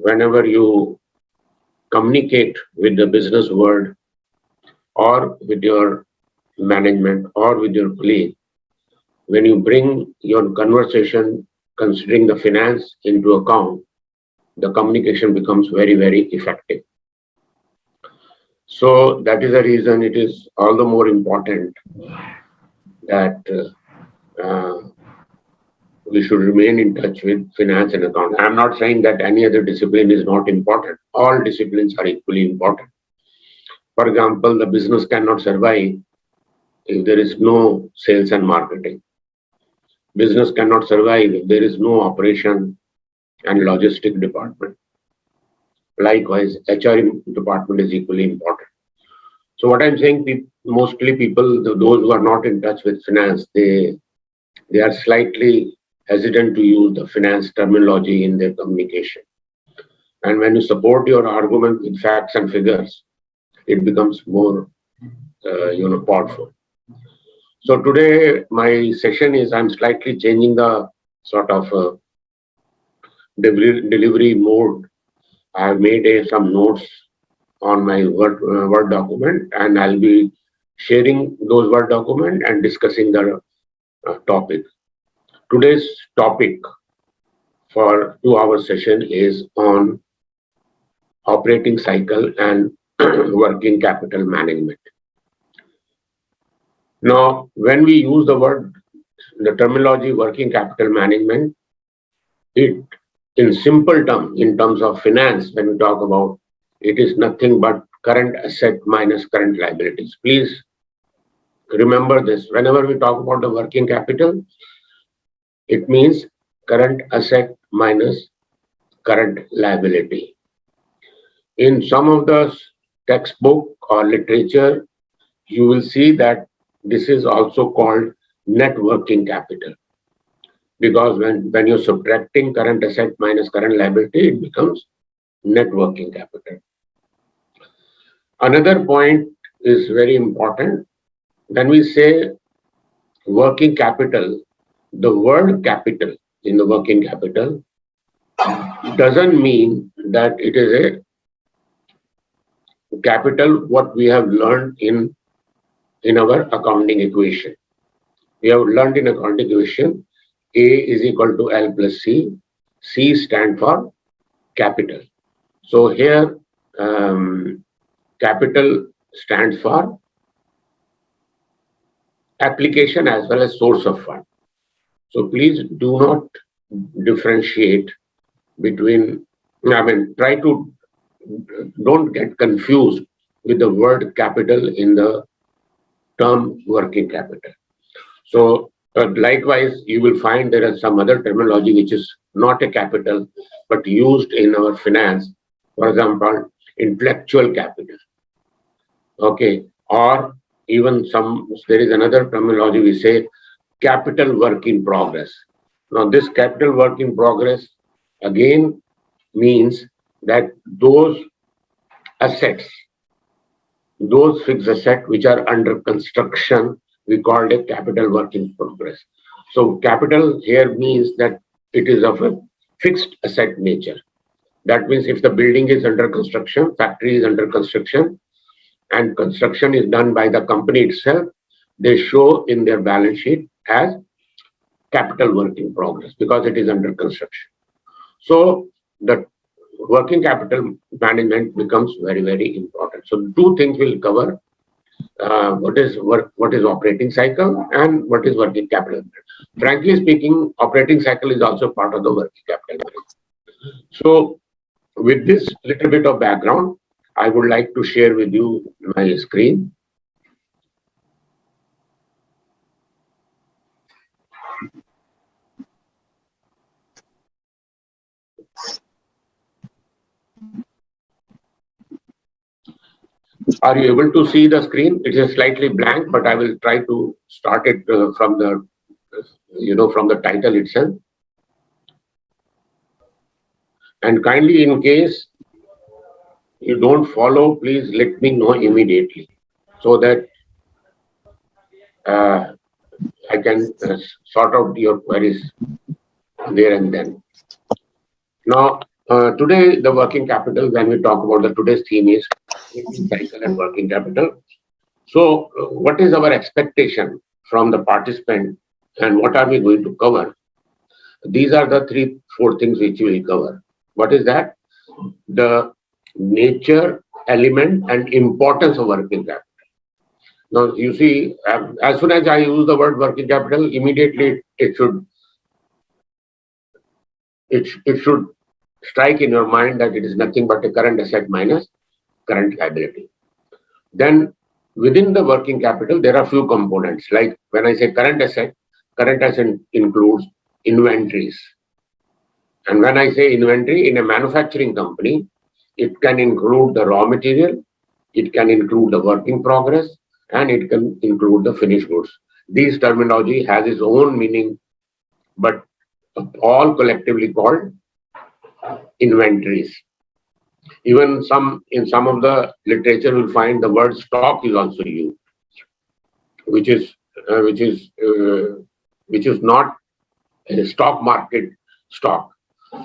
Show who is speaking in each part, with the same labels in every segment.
Speaker 1: whenever you communicate with the business world or with your management or with your colleague, when you bring your conversation considering the finance into account, the communication becomes very, very effective. So that is the reason it is all the more important that we should remain in touch with finance and accounting. I'm not saying that any other discipline is not important. All disciplines are equally important. For example, the business cannot survive if there is no sales and marketing. Business cannot survive if there is no operation and logistic department. Likewise, HR department is equally important. So what I'm saying, mostly people, those who are not in touch with finance, they are slightly hesitant to use the finance terminology in their communication. And when you support your argument with facts and figures, it becomes more, powerful. So today my session is I'm slightly changing the sort of delivery mode. I have made some notes on my Word document, and I'll be sharing those Word document and discussing the topic. Today's topic for 2 hour session is on operating cycle and working capital management. Now, when we use the terminology working capital management, it in simple terms, in terms of finance, when we talk about it is nothing but current asset minus current liabilities. Please remember this. Whenever we talk about the working capital, it means current asset minus current liability. In some of the textbook or literature, you will see that this is also called net working capital, because when you're subtracting current asset minus current liability, it becomes net working capital. Another point is very important. When we say working capital, the word capital in the working capital doesn't mean that it is a capital what we have learned in our accounting equation. We have learned in accounting equation A is equal to L plus C. C stand for capital. So here capital stands for application as well as source of fund. So please do not differentiate between, try to don't get confused with the word capital in the term working capital. So likewise, you will find there is some other terminology which is not a capital but used in our finance. For example, intellectual capital. Okay, or even there is another terminology we say capital work in progress. Now this capital work in progress again means that those assets, those fixed assets which are under construction, we call it capital work in progress. So capital here means that it is of a fixed asset nature. That means if the building is under construction, factory is under construction, and construction is done by the company itself, they show in their balance sheet as capital work in progress because it is under construction. So the working capital management becomes very, very important. So two things we'll cover. What is operating cycle and what is working capital. Frankly speaking, operating cycle is also part of the working capital management. So with this little bit of background, I would like to share with you my screen. Are you able to see the screen? It is slightly blank, but I will try to start it from the, from the title itself. And kindly, in case you don't follow, please let me know immediately so that I can sort out your queries there and then. Now, Today, the working capital, when we talk about the today's theme is aging cycle and working capital. So, what is our expectation from the participant and what are we going to cover? These are the three, four things which we will cover. What is that? The nature, element, and importance of working capital. Now, you see, as soon as I use the word working capital, immediately it should strike in your mind that it is nothing but a current asset minus current liability. Then within the working capital, there are few components. Like when I say current asset includes inventories. And when I say inventory in a manufacturing company, it can include the raw material, it can include the work in progress, and it can include the finished goods. This terminology has its own meaning, but all collectively called inventories. Even in some of the literature, you'll find the word stock is also used, which is uh, which is uh, which is not a stock market stock.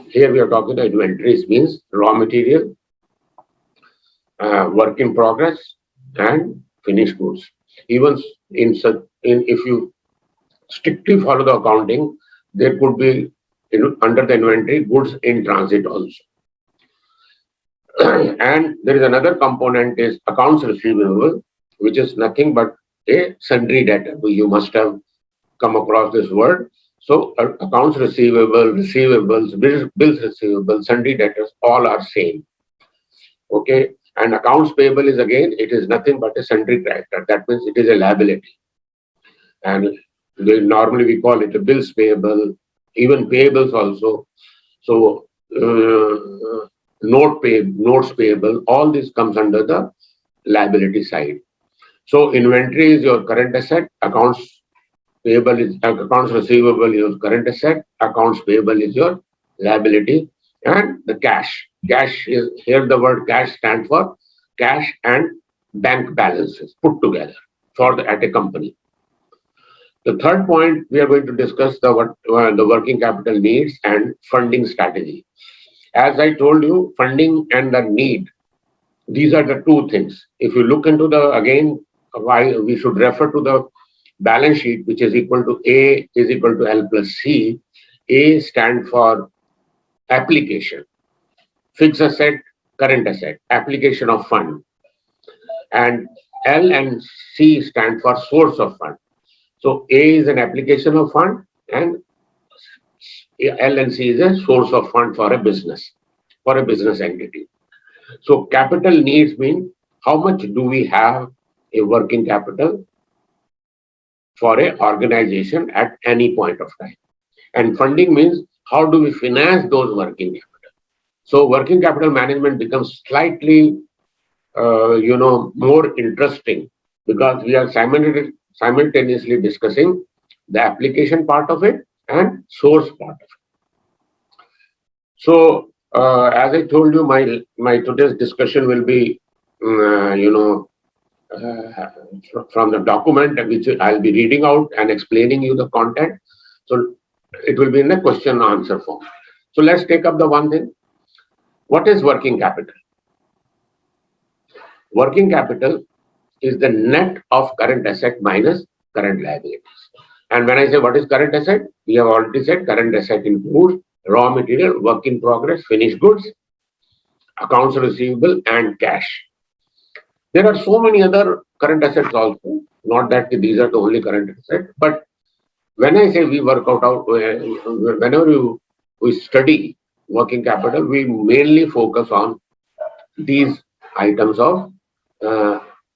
Speaker 1: Here we are talking the inventories means raw material, work in progress, and finished goods. Even if you strictly follow the accounting, there could be under the inventory goods in transit also. And there is another component is accounts receivable, which is nothing but a sundry debtor. You must have come across this word. So accounts receivable, receivables, bills receivable, sundry debtors, all are same. Okay. And accounts payable is again, it is nothing but a sundry creditor. That means it is a liability. And normally we call it a bills payable, even payables also. So notes payable, all this comes under the liability side. So inventory is your current asset, accounts receivable is your current asset, accounts payable is your liability, and the cash. Cash is here the word cash stands for cash and bank balances put together at a company. The third point we are going to discuss the working capital needs and funding strategy. As I told you, funding and the need, these are the two things. If you look into again, why we should refer to the balance sheet, which is equal to A is equal to L plus C. A stand for application, fixed asset, current asset, application of fund. And L and C stand for source of fund. So A is an application of fund and L and C is a source of fund for a business entity. So capital needs mean how much do we have a working capital for a organization at any point of time. And funding means how do we finance those working capital. So working capital management becomes slightly, more interesting because we are simultaneously discussing the application part of it and source part of it. So as I told you, my today's discussion will be, from the document which I'll be reading out and explaining you the content. So it will be in a question answer form. So let's take up the one thing. What is working capital? Working capital is the net of current asset minus current liabilities. And when I say what is current asset, we have already said current asset includes raw material, work in progress, finished goods, accounts receivable, and cash. There are so many other current assets also, not that these are the only current assets, but when I say we work out, whenever we study working capital, we mainly focus on these items of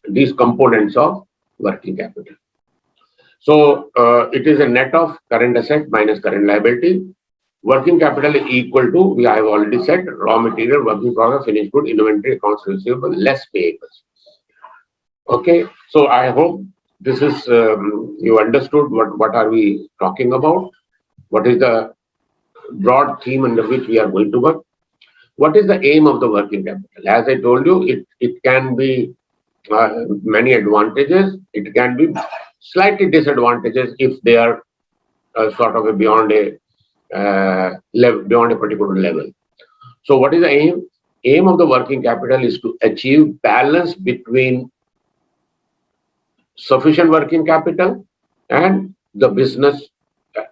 Speaker 1: these components of working capital. So it is a net of current asset minus current liability. Working capital is equal to, I have already said, raw material, working progress, finished good, inventory, accounts receivable, less payables. Okay, so I hope this is you understood what are we talking about, what is the broad theme under which we are going to work. What is the aim of the working capital? As I told you, it can be many advantages. It can be slightly disadvantages if they are sort of beyond a particular level. So what is the aim? Aim of the working capital is to achieve balance between sufficient working capital and the business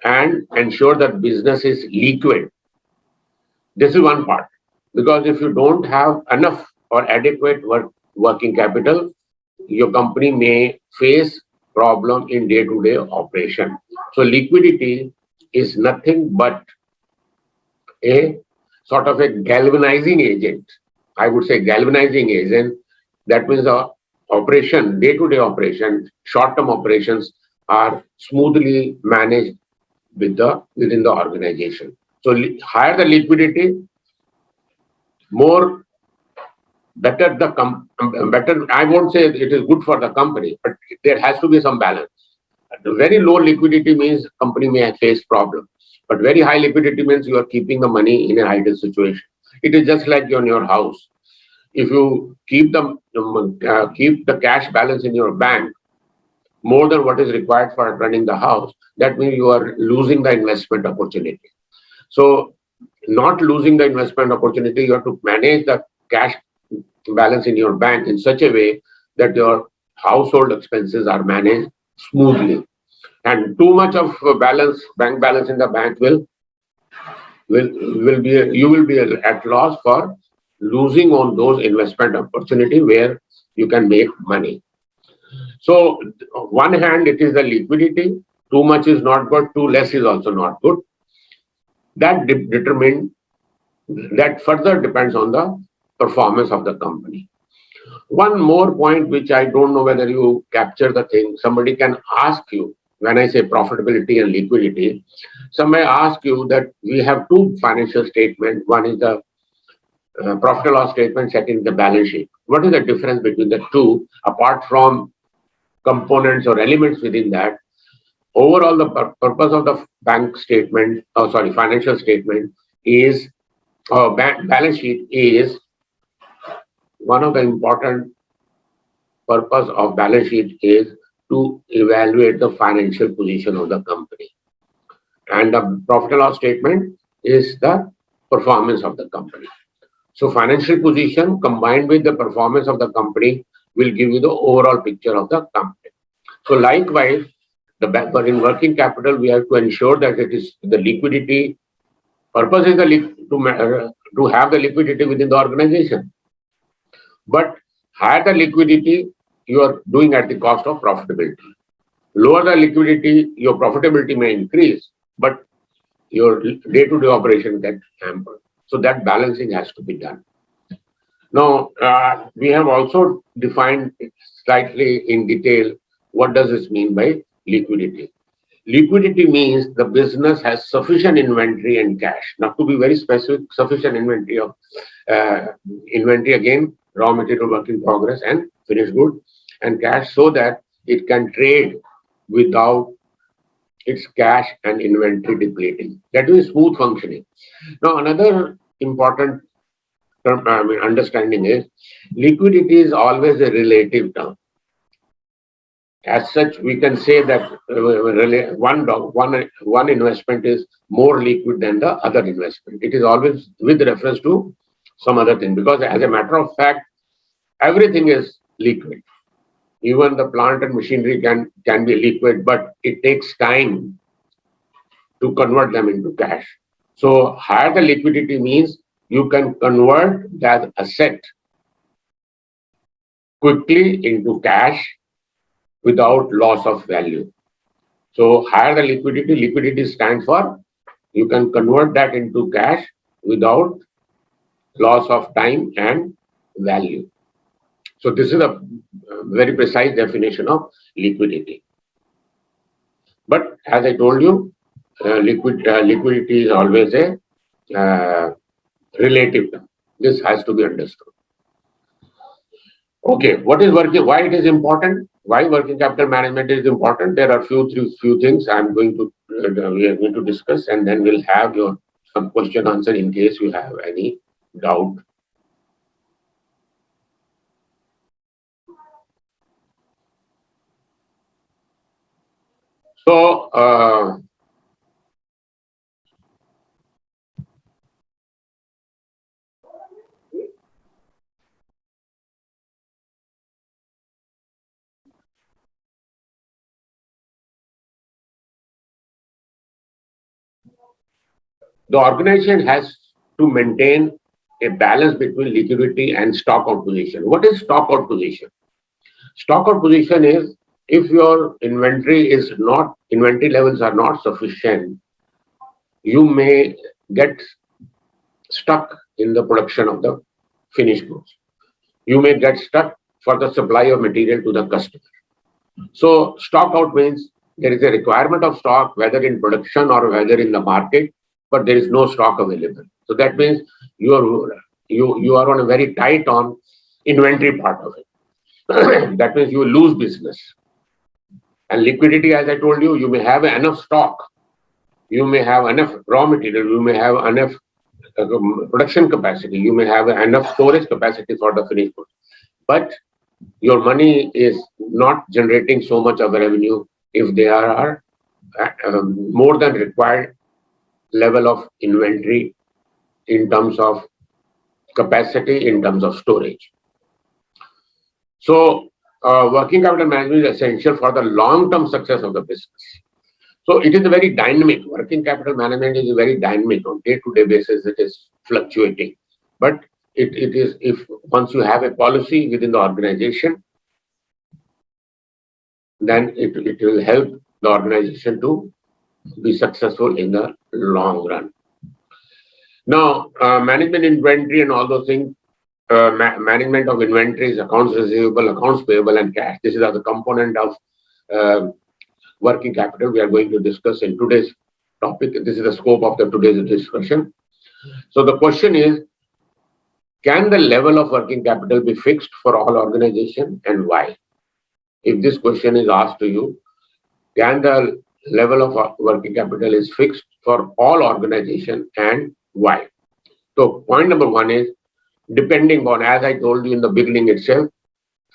Speaker 1: and ensure that business is liquid. This is one part. Because if you don't have enough or adequate working capital, your company may face problem in day-to-day operation. So liquidity is nothing but a sort of a galvanizing agent. I would say galvanizing agent. That means the operation, day-to-day operation, short-term operations are smoothly managed within the organization. So higher the liquidity, more better better. I won't say it is good for the company, but there has to be some balance. Very low liquidity means company may face problems, but very high liquidity means you are keeping the money in an idle situation. It is just like in your house. If you keep the cash balance in your bank more than what is required for running the house, that means you are losing the investment opportunity. So, not losing the investment opportunity, you have to manage the cash balance in your bank in such a way that your household expenses are managed smoothly. And too much of bank balance in the bank will will be you will be at loss for losing on those investment opportunity where you can make money. So one hand it is the liquidity. Too much is not good. Too less is also not good. That determine that further depends on the performance of the company. One more point which I don't know whether you capture the thing. Somebody can ask you when I say profitability and liquidity. Somebody ask you that we have two financial statements. One is the profit and loss statement, second is the balance sheet. What is the difference between the two apart from components or elements within that? Overall, the purpose of the bank statement, financial statement is, balance sheet is one of the important purpose of balance sheet is to evaluate the financial position of the company. And the profit and loss statement is the performance of the company. So financial position combined with the performance of the company will give you the overall picture of the company. So likewise, but in working capital, we have to ensure that it is the liquidity. Purpose is to have the liquidity within the organization. But higher the liquidity, you are doing at the cost of profitability. Lower the liquidity, your profitability may increase, but your day-to-day operation gets hampered. So that balancing has to be done. Now, we have also defined slightly in detail what does this mean by liquidity. Liquidity means the business has sufficient inventory and cash. Now, to be very specific, sufficient inventory of inventory again, raw material, work in progress, and finished good, and cash, so that it can trade without its cash and inventory depleting. That is smooth functioning. Now, another important understanding is liquidity is always a relative term. As such, we can say that one investment is more liquid than the other investment. It is always with reference to some other thing, because as a matter of fact, everything is liquid. Even the plant and machinery can be liquid, but it takes time to convert them into cash. So higher the liquidity means you can convert that asset quickly into cash without loss of value. So higher the liquidity stands for you can convert that into cash without loss of time and value. So this is a very precise definition of liquidity. But as I told you, liquidity is always a relative term. This has to be understood. Okay, what is working? Why it is important? Why working capital management is important? There are few things I'm going to we are going to discuss, and then we'll have your some question answer in case you have any doubt. So The organization has to maintain a balance between liquidity and stock out position. What is stock out position? Stock out position is if your inventory levels are not sufficient, you may get stuck in the production of the finished goods. You may get stuck for the supply of material to the customer. So stock out means there is a requirement of stock, whether in production or whether in the market, but there is no stock available. So that means you are on a very tight on inventory part of it. That means you will lose business. And liquidity, as I told you, you may have enough stock, you may have enough raw material, you may have enough production capacity, you may have enough storage capacity for the finished goods. But your money is not generating so much of revenue if there are more than required level of inventory in terms of capacity, in terms of storage. So working capital management is essential for the long-term success of the business. So it is a very dynamic, working capital management is very dynamic on day-to-day basis, it is fluctuating. But it is, if once you have a policy within the organization, then it will help the organization to be successful in the long run. Now, management inventory and all those things, management of inventories, accounts receivable, accounts payable, and cash. This is the component of working capital we are going to discuss in today's topic. This is the scope of today's discussion. So the question is, can the level of working capital be fixed for all organizations, and why? If this question is asked to you, can the level of working capital is fixed for all organizations, and why? So point number one is, depending on, as I told you in the beginning itself,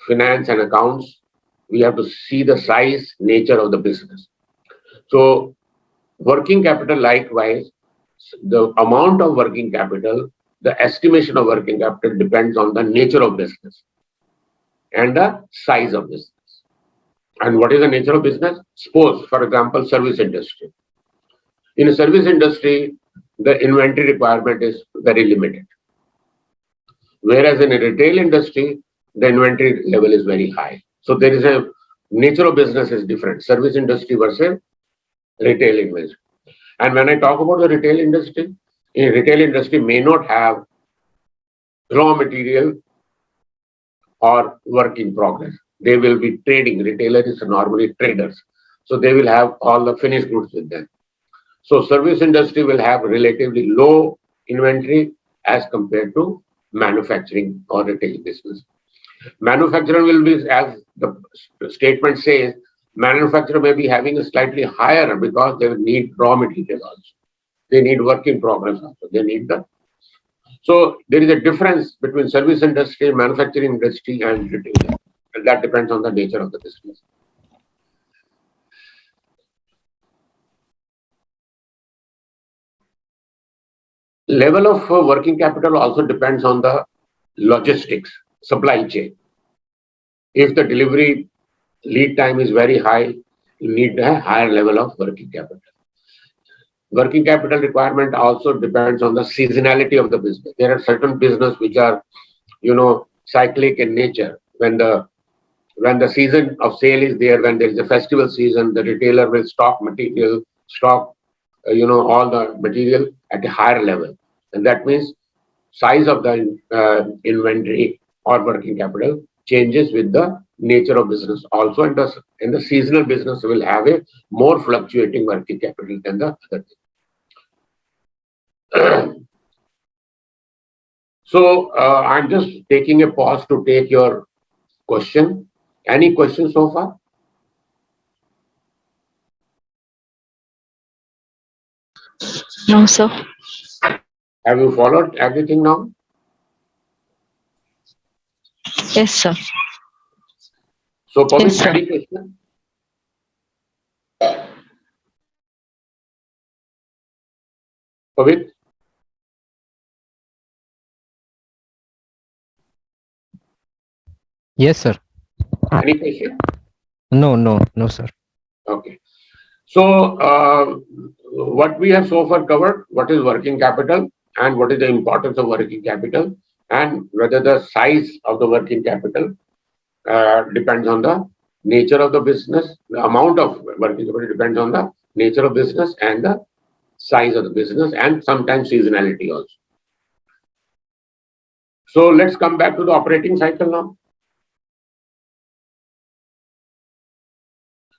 Speaker 1: finance and accounts, we have to see the size, nature of the business. So working capital, likewise, the amount of working capital, the estimation of working capital depends on the nature of business and the size of business. And what is the nature of business? Suppose, for example, service industry. In a service industry, the inventory requirement is very limited. Whereas in a retail industry, the inventory level is very high. So there is a nature of business is different. Service industry versus retail industry. And when I talk about the retail industry, in retail industry may not have raw material or work in progress. They will be trading. Retailers are normally traders. So they will have all the finished goods with them. So service industry will have relatively low inventory as compared to manufacturing or retail business. Manufacturer will be, as the statement says, manufacturer may be having a slightly higher because they need raw material also. They need work in progress also. They need the. So there is a difference between service industry, manufacturing industry, and retail. And that depends on the nature of the business. Level of working capital also depends on the logistics, supply chain. If the delivery lead time is very high, you need a higher level of working capital. Working capital requirement also depends on the seasonality of the business. There are certain business which are, cyclic in nature. When the season of sale is there, when there is a festival season, the retailer will stock material, all the material at a higher level. And that means size of the inventory or working capital changes with the nature of business. Also, in the seasonal business will have a more fluctuating working capital than the other thing. So I'm just taking a pause to take your question. Any questions so far?
Speaker 2: No, sir.
Speaker 1: Have you followed everything now?
Speaker 2: Yes, sir.
Speaker 1: So, Pavit,
Speaker 2: Yes, sir.
Speaker 1: any question? Pavit?
Speaker 3: Yes, sir.
Speaker 1: Any question?
Speaker 3: No, sir.
Speaker 1: Okay. So, what we have so far covered, what is working capital and what is the importance of working capital, and whether the size of the working capital depends on the nature of the business. The amount of working capital depends on the nature of business and the size of the business, and sometimes seasonality also. So let's come back to the operating cycle now.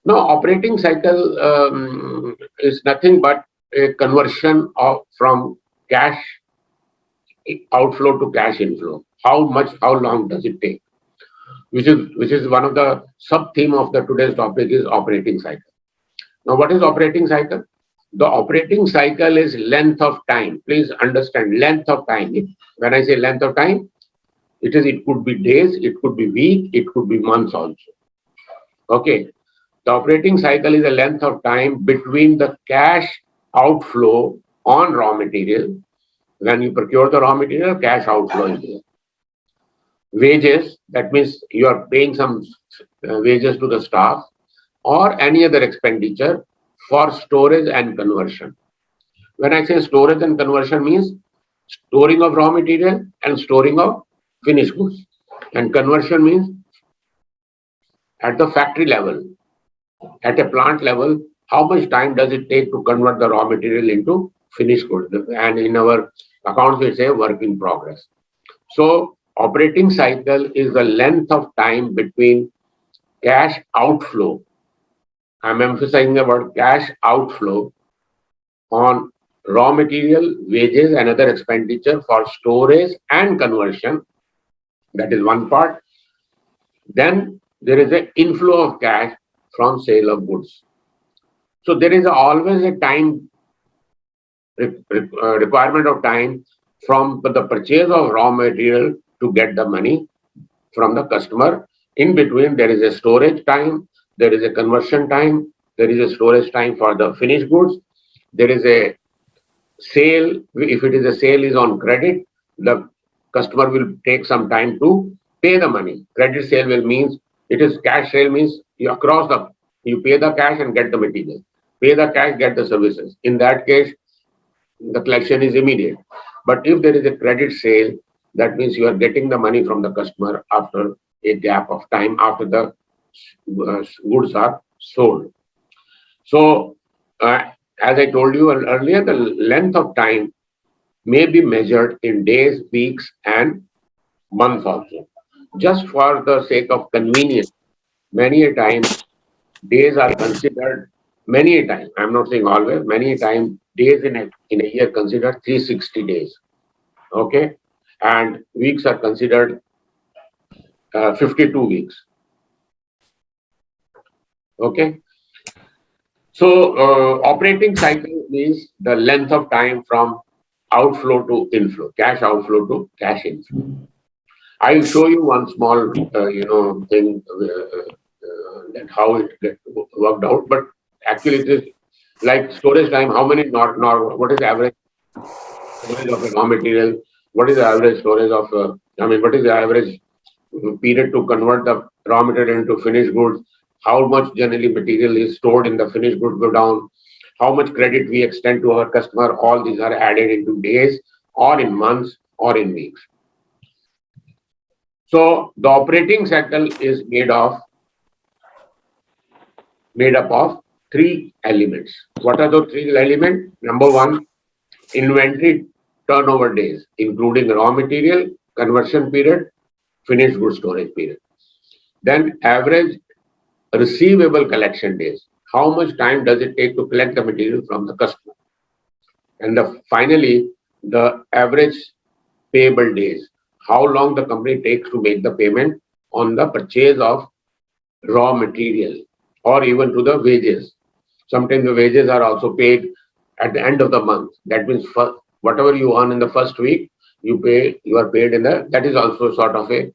Speaker 1: Now, operating cycle is nothing but a conversion of from cash outflow to cash inflow. How long does it take? Which is one of the sub theme of the today's topic is operating cycle. Now, what is operating cycle? The operating cycle is length of time. Please understand length of time. When I say length of time, it could be days, it could be week, it could be months also. Okay. The operating cycle is a length of time between the cash outflow on raw material. When you procure the raw material, cash outflow is there. Wages, that means you are paying some wages to the staff or any other expenditure for storage and conversion. When I say storage and conversion means storing of raw material and storing of finished goods. And conversion means at the factory level, at a plant level, how much time does it take to convert the raw material into finished goods? And in our accounts, we say work in progress. So operating cycle is the length of time between cash outflow. I'm emphasizing the word cash outflow on raw material, wages, and other expenditure for storage and conversion. That is one part. Then there is an inflow of cash from sale of goods. So there is always a time requirement of time from the purchase of raw material to get the money from the customer. In between, there is a storage time, there is a conversion time, there is a storage time for the finished goods, there is a sale. If it is a sale is on credit, the customer will take some time to pay the money. Credit sale will means it is cash sale means you pay the cash and get the material. Pay the cash, get the services. In that case, the collection is immediate. But if there is a credit sale, that means you are getting the money from the customer after a gap of time after the goods are sold. So, as I told you earlier, the length of time may be measured in days, weeks, and months also. Just for the sake of convenience, many a time days are considered, many a time, I'm not saying always, many a time days in a year considered 360 days. Okay. And weeks are considered 52 weeks. Okay. So operating cycle means the length of time from outflow to inflow, cash outflow to cash inflow. I'll show you one small, thing that how it worked out. But actually, it is like storage time. How many what is the average storage of a raw material? What is the average storage of? What is the average period to convert the raw material into finished goods? How much generally material is stored in the finished goods go down? How much credit we extend to our customer? All these are added into days, or in months, or in weeks. So the operating cycle is made up of three elements. What are those three elements? Number one, inventory turnover days, including raw material, conversion period, finished goods storage period. Then average receivable collection days. How much time does it take to collect the material from the customer? And finally, the average payable days. How long the company takes to make the payment on the purchase of raw material or even to the wages. Sometimes the wages are also paid at the end of the month. That means whatever you earn in the first week, you are paid in that is also sort of a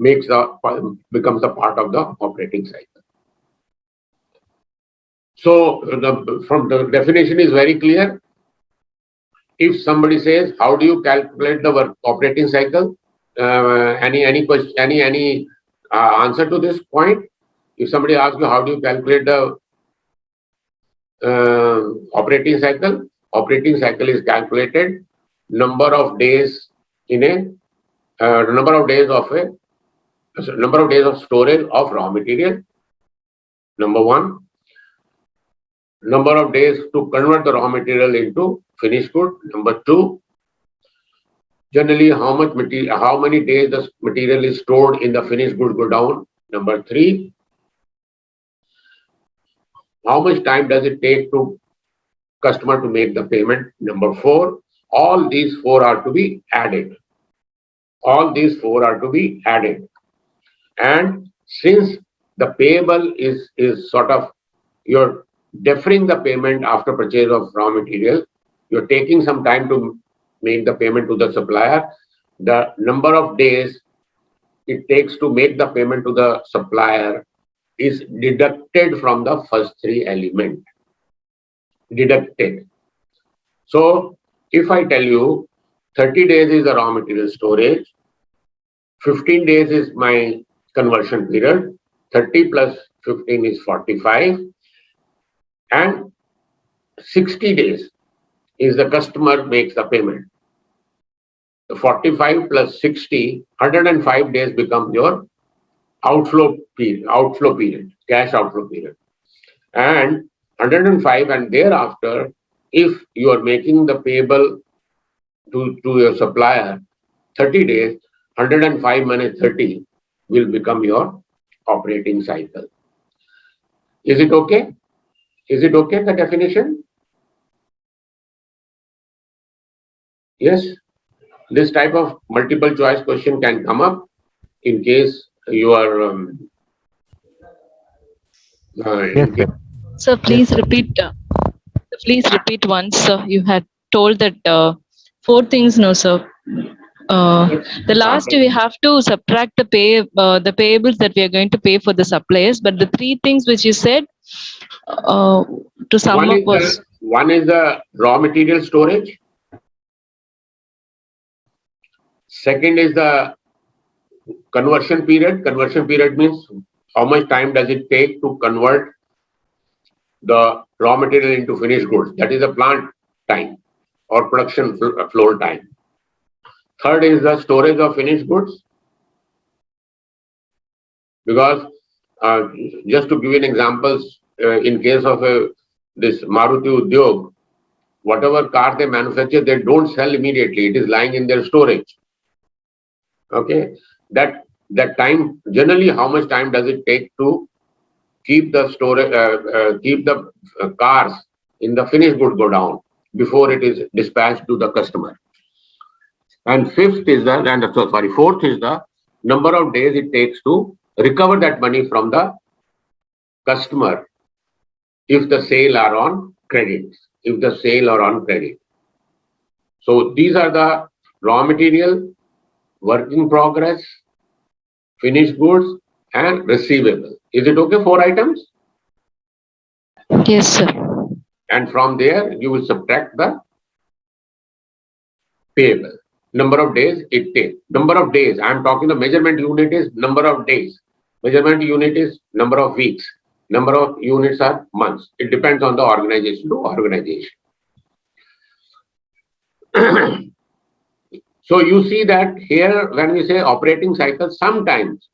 Speaker 1: becomes a part of the operating cycle. So from the definition is very clear. If somebody says, how do you calculate the operating cycle? Any question, any answer to this point? If somebody asks you, how do you calculate the operating cycle. Operating cycle is calculated number of days in a number of days of a number of days of storage of raw material. Number one, number of days to convert the raw material into finished good. Number two, generally how much material, how many days the material is stored in the finished good go down. Number three, how much time does it take to customer to make the payment. Number four, all these four are to be added. All these four are to be added. And since the payable is sort of, you're deferring the payment after purchase of raw material, you're taking some time to make the payment to the supplier. The number of days it takes to make the payment to the supplier is deducted from the first three elements. Deducted. So if I tell you 30 days is the raw material storage, 15 days is my conversion period, 30 plus 15 is 45, and 60 days is the customer makes the payment. The 45 plus 60, 105 days become your outflow period, cash outflow period. And 105 and thereafter, if you are making the payable to your supplier 30 days, 105 minus 30 will become your operating cycle. Is it okay? Is it okay, the definition? Yes. This type of multiple choice question can come up in case you are
Speaker 3: Yes, sir.
Speaker 2: Sir, please repeat. Please repeat once. You had told that four things. No, sir. The last we have to subtract the payables that we are going to pay for the suppliers. But the three things which you said to sum up was
Speaker 1: one is the raw material storage. Second is the conversion period. Conversion period means how much time does it take to convert the raw material into finished goods. That is the plant time or production floor time. Third is the storage of finished goods. Because just to give you an example, in case of this Maruti Udyog, whatever car they manufacture, they don't sell immediately. It is lying in their storage. Okay, that time, generally, how much time does it take to keep the storage, keep the cars in the finished good go down before it is dispatched to the customer? And fourth is the number of days it takes to recover that money from the customer if the sale are on credit. If the sale are on credit. So these are the raw material, work in progress, finished goods, and receivable. Is it okay? 4 items?
Speaker 2: yes, sir.
Speaker 1: And from there, you will subtract the payable. Number of days it takes. Number of days, I am talking the measurement unit is number of days. Measurement unit is number of weeks. Number of units are months. It depends on the organization to organization. So you see that here when we say operating cycle, sometimes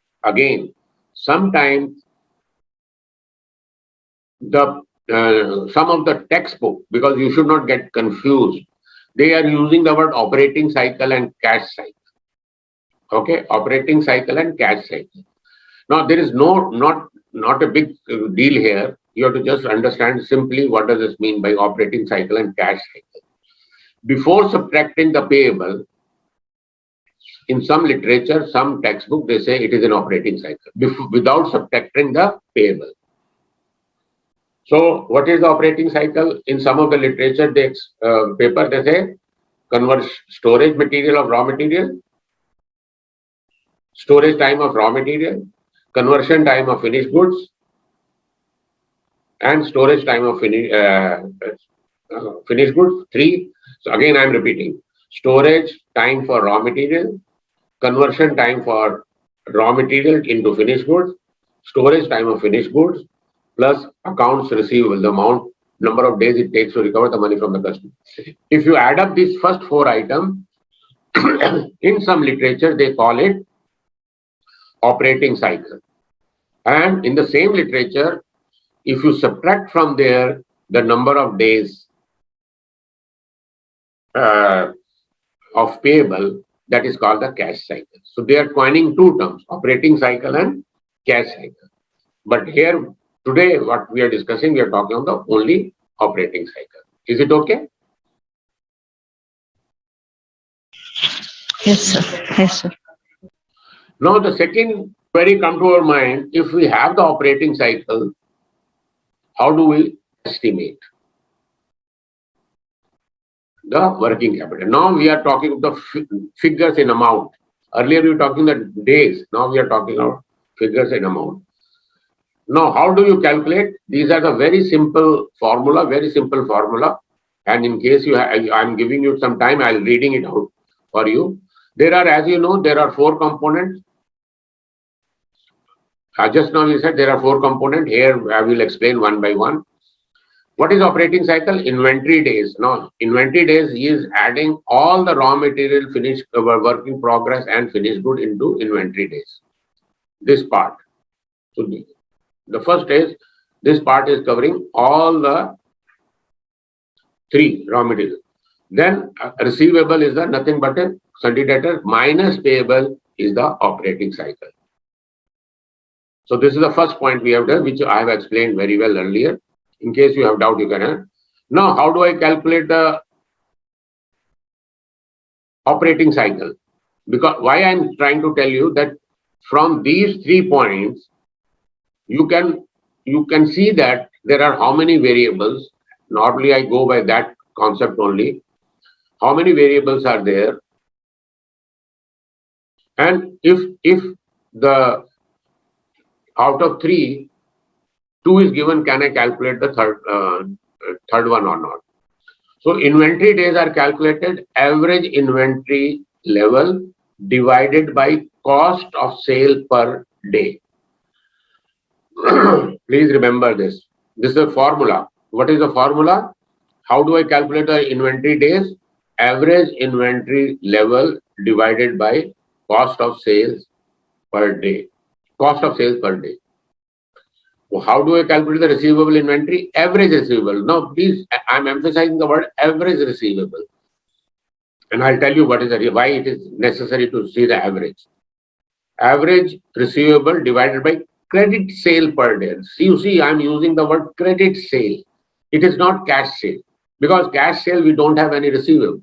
Speaker 1: the some of the textbook, because you should not get confused, they are using the word operating cycle and cash cycle. Okay, operating cycle and cash cycle. Now there is not a big deal here. You have to just understand simply what does this mean by operating cycle and cash cycle. Before subtracting the payable, in some literature, some textbook, they say it is an operating cycle without subtracting the payable. So what is the operating cycle? In some of the literature paper, they say convert storage material of raw material, storage time of raw material, conversion time of finished goods, and storage time of finished goods. 3. So again, I am repeating: storage time for raw material, conversion time for raw material into finished goods, storage time of finished goods, plus accounts receivable, the amount number of days it takes to recover the money from the customer. If you add up these first 4 items, in some literature they call it operating cycle. And in the same literature, if you subtract from there the number of days of payable, that is called the cash cycle. So they are coining two terms, operating cycle and cash cycle. But here today what we are discussing, we are talking about the only operating cycle. Is it okay?
Speaker 2: Yes, sir. Yes, sir.
Speaker 1: Now the second query come to our mind, if we have the operating cycle, how do we estimate the working capital? Now we are talking about the figures in amount. Earlier we were talking the days, now we are talking about figures in amount. Now how do you calculate? These are the very simple formula. And in case you I'm giving you some time, I'll reading it out for you. There are, as you know, there are 4 components. Just now you said there are 4 components. Here I will explain one by one. What is operating cycle? Inventory days. Now, inventory days is adding all the raw material, finished work in progress and finished good into inventory days. This part. So the first is, this part is covering all the 3 raw materials. Then receivable is the nothing but a sundry debtor minus payable is the operating cycle. So this is the first point we have done, which I have explained very well earlier. In case you have doubt, you can ask. Now, how do I calculate the operating cycle? Because why I am trying to tell you that from these 3 points, you can see that there are how many variables. Normally, I go by that concept only. How many variables are there? And if the out of 3, 2 is given, can I calculate the third one or not? So inventory days are calculated average inventory level divided by cost of sale per day. Please remember this. This is a formula. What is the formula? How do I calculate the inventory days? Average inventory level divided by cost of sales per day. Cost of sales per day. So how do I calculate the receivable inventory? Average receivable. Now, please, I'm emphasizing the word average receivable. And I'll tell you what is why it is necessary to see the average. Average receivable divided by credit sale per day. You see, I'm using the word credit sale. It is not cash sale. Because cash sale, we don't have any receivable.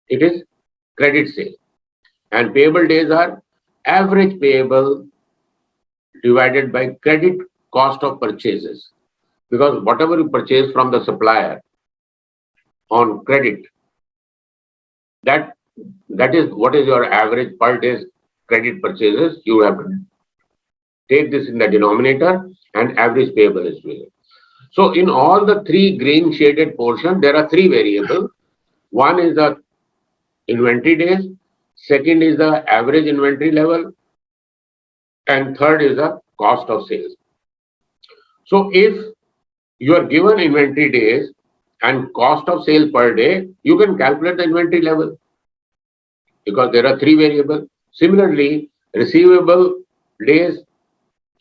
Speaker 1: It is credit sale. And payable days are average payable divided by credit cost of purchases, because whatever you purchase from the supplier on credit, that is what is your average per day's credit purchases. You have to take this in the denominator and average payable is there. So in all the 3 green shaded portion, there are 3 variables. One is the inventory days, second is the average inventory level, and third is the cost of sales. So if you are given inventory days and cost of sale per day, you can calculate the inventory level because there are 3 variables. Similarly, receivable days,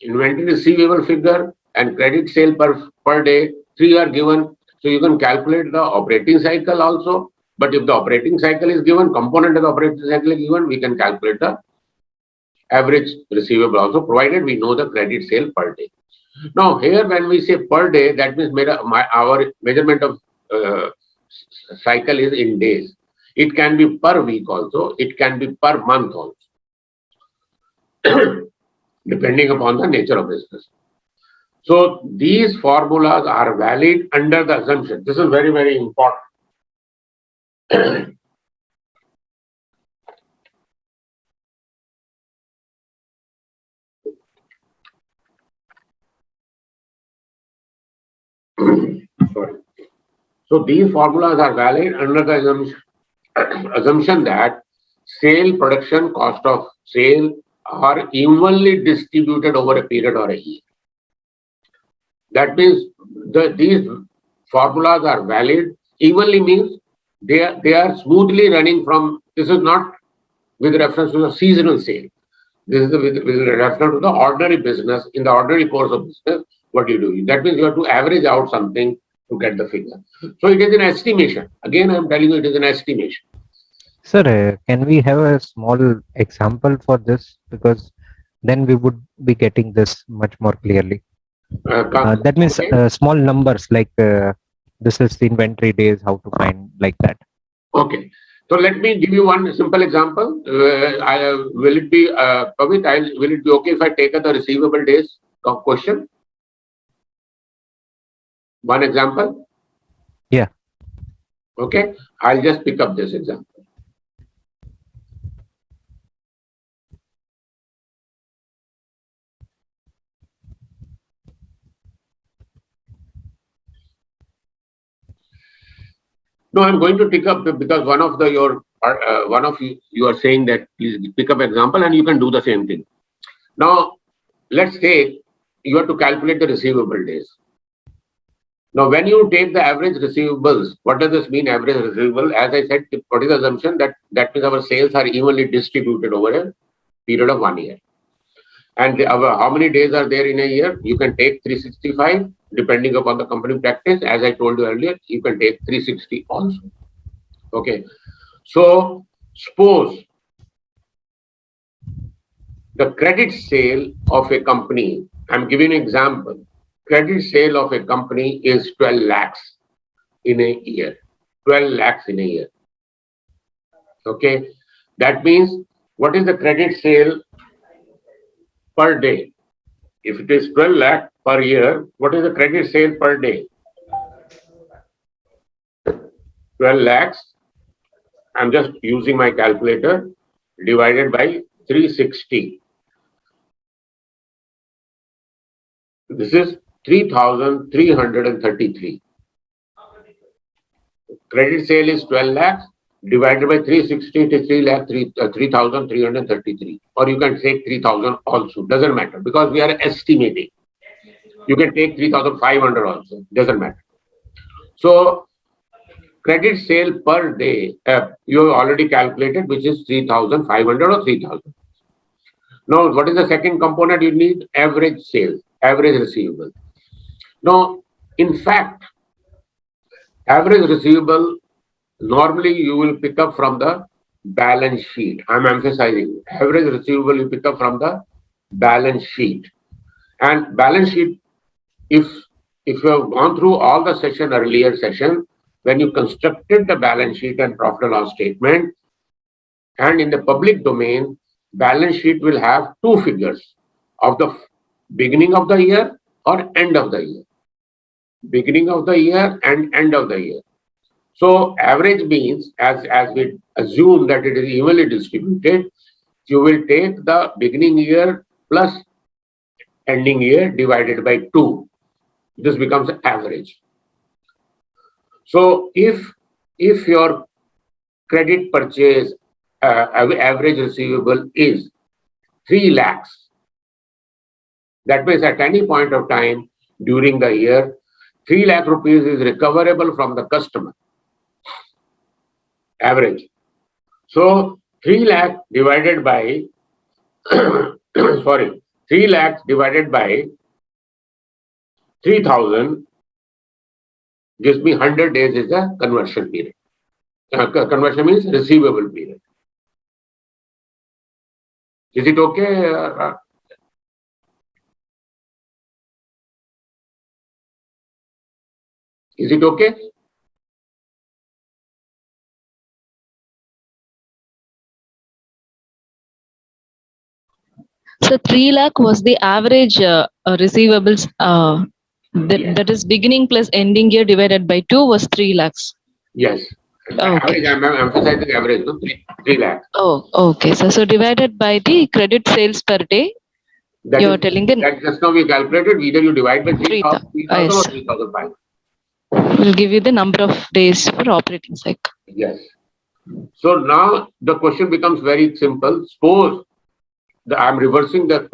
Speaker 1: inventory receivable figure and credit sale per day, 3 are given. So you can calculate the operating cycle also. But if the operating cycle is given, component of the operating cycle is given, we can calculate the average receivable also, provided we know the credit sale per day. Now here when we say per day, that means our measurement of cycle is in days. It can be per week also, it can be per month also, depending upon the nature of business. So these formulas are valid under the assumption. This is very, very important. Sorry. So these formulas are valid under the assumption that sale, production, cost of sale are evenly distributed over a period or a year. That means these formulas are valid. Evenly means they are smoothly running from, this is not with reference to the seasonal sale. This is with reference to the ordinary business, in the ordinary course of business, what you do. That means you have to average out something to get the figure. So it is an estimation. Again, I am telling you it is an estimation.
Speaker 3: Sir, can we have a small example for this? Because then we would be getting this much more clearly. That means
Speaker 1: Okay.
Speaker 3: small numbers like this is the inventory days, how to find like that.
Speaker 1: Okay. So let me give you one simple example. Will it be, Pavit, will it be okay if I take the receivable days question? One example?
Speaker 3: Yeah.
Speaker 1: Okay. I'll just pick up this example. No, I'm going to pick up because one of you are saying that please pick up example and you can do the same thing. Now, let's say you have to calculate the receivable days. Now, when you take the average receivables, what does this mean, average receivable? As I said, what is the assumption that means our sales are evenly distributed over a period of 1 year. And how many days are there in a year? You can take 365, depending upon the company practice. As I told you earlier, you can take 360 also. Okay. So, suppose the credit sale of a company, I'm giving an example. Credit sale of a company is 12 lakhs in a year. 12 lakhs in a year. Okay. That means, what is the credit sale per day? If it is 12 lakh per year, what is the credit sale per day? 12 lakhs. I'm just using my calculator, divided by 360. This is 3,333. Credit sale is 12 lakhs, divided by 360 to 3,333. Or you can take 3,000 also, doesn't matter, because we are estimating. You can take 3,500 also, doesn't matter. So, credit sale per day, you have already calculated, which is 3,500 or 3,000. Now, what is the second component you need? Average sales, average receivable. Now, in fact, average receivable, normally you will pick up from the balance sheet. I'm emphasizing average receivable you pick up from the balance sheet. And balance sheet, if you have gone through all the earlier session, when you constructed the balance sheet and profit and loss statement, and in the public domain, balance sheet will have two figures of the beginning of the year or end of the year. Beginning of the year and end of the year. So average means, as we assume that it is evenly distributed, you will take the beginning year plus ending year divided by 2. This becomes average. So if your credit purchase average receivable is 3 lakhs, that means at any point of time during the year, 3 lakh rupees is recoverable from the customer. Average. So 3 lakh divided by 3 lakhs divided by 3,000 gives me 100 days is the conversion period. Conversion means receivable period. Is it okay? Is it okay?
Speaker 2: So 3 lakh was the average receivables. That is beginning plus ending year divided by 2 was 3 lakhs.
Speaker 1: Yes.
Speaker 2: Okay.
Speaker 1: Average, I'm emphasizing average, no? 3 lakhs.
Speaker 2: Oh, okay. So divided by the credit sales per day, you're telling the
Speaker 1: that just now we calculated, either you divide by 3,000
Speaker 2: yes.
Speaker 1: or 3,500.
Speaker 2: Will give you the number of days for operating cycle.
Speaker 1: Yes. So now the question becomes very simple. Suppose I'm reversing the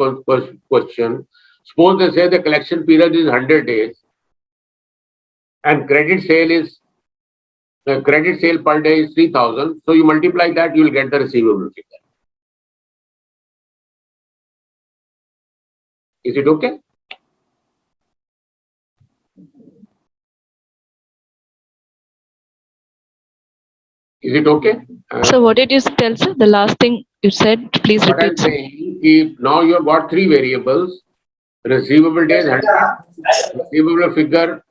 Speaker 1: question. Suppose they say the collection period is 100 days and credit sale is the credit sale per day is 3,000. So you multiply that, you will get the receivable figure. Is it okay? Is it okay?
Speaker 2: So what did you tell, sir? The last thing you said, please
Speaker 1: What I'm
Speaker 2: repeat.
Speaker 1: saying is now you have got three variables: receivable days 100, receivable figure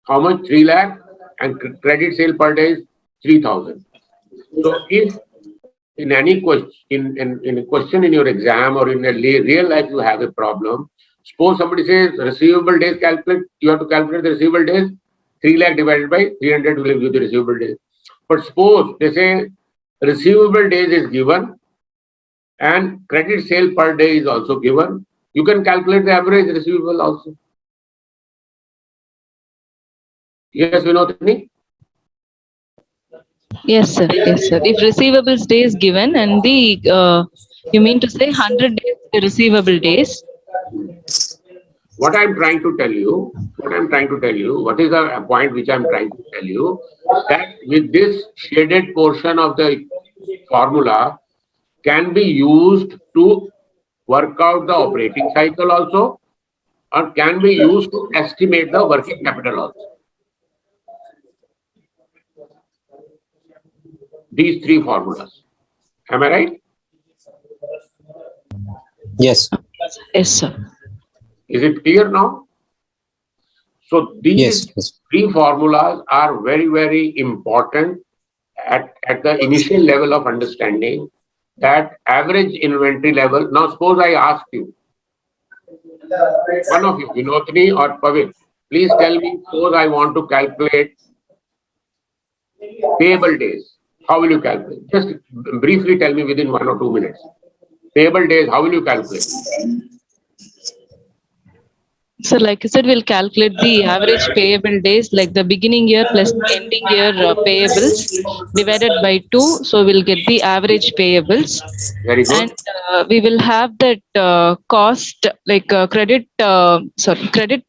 Speaker 1: how much 3 lakh, and credit sale per day is 3,000. So if in any question in a question in your exam or in a real life you have a problem, suppose somebody says receivable days calculate, you have to calculate the receivable days, 3 lakh divided by 300 will give you the receivable days. But suppose they say receivable days is given and credit sale per day is also given, you can calculate the average receivable also. Yes, Vinodini?
Speaker 2: Yes, sir. Yes, sir. If receivables day is given and the you mean to say 100 days receivable days?
Speaker 1: What I'm trying to tell you, what is the point which I'm trying to tell you, that with this shaded portion of the formula can be used to work out the operating cycle also, or can be used to estimate the working capital also. These three formulas. Am I right?
Speaker 4: Yes.
Speaker 2: Yes, sir.
Speaker 1: Is it clear now? So these three formulas are very, very important at the initial level of understanding that average inventory level. Now suppose I ask you, one of you, Vinodini or Pavit, please tell me, suppose I want to calculate payable days. How will you calculate? Just briefly tell me within 1 or 2 minutes. Payable days, how will you calculate?
Speaker 2: So like you said, we'll calculate the average payable days, like the beginning year plus ending year payables divided by 2. So we'll get the average payables.
Speaker 1: Very good.
Speaker 2: And we will have that cost, like credit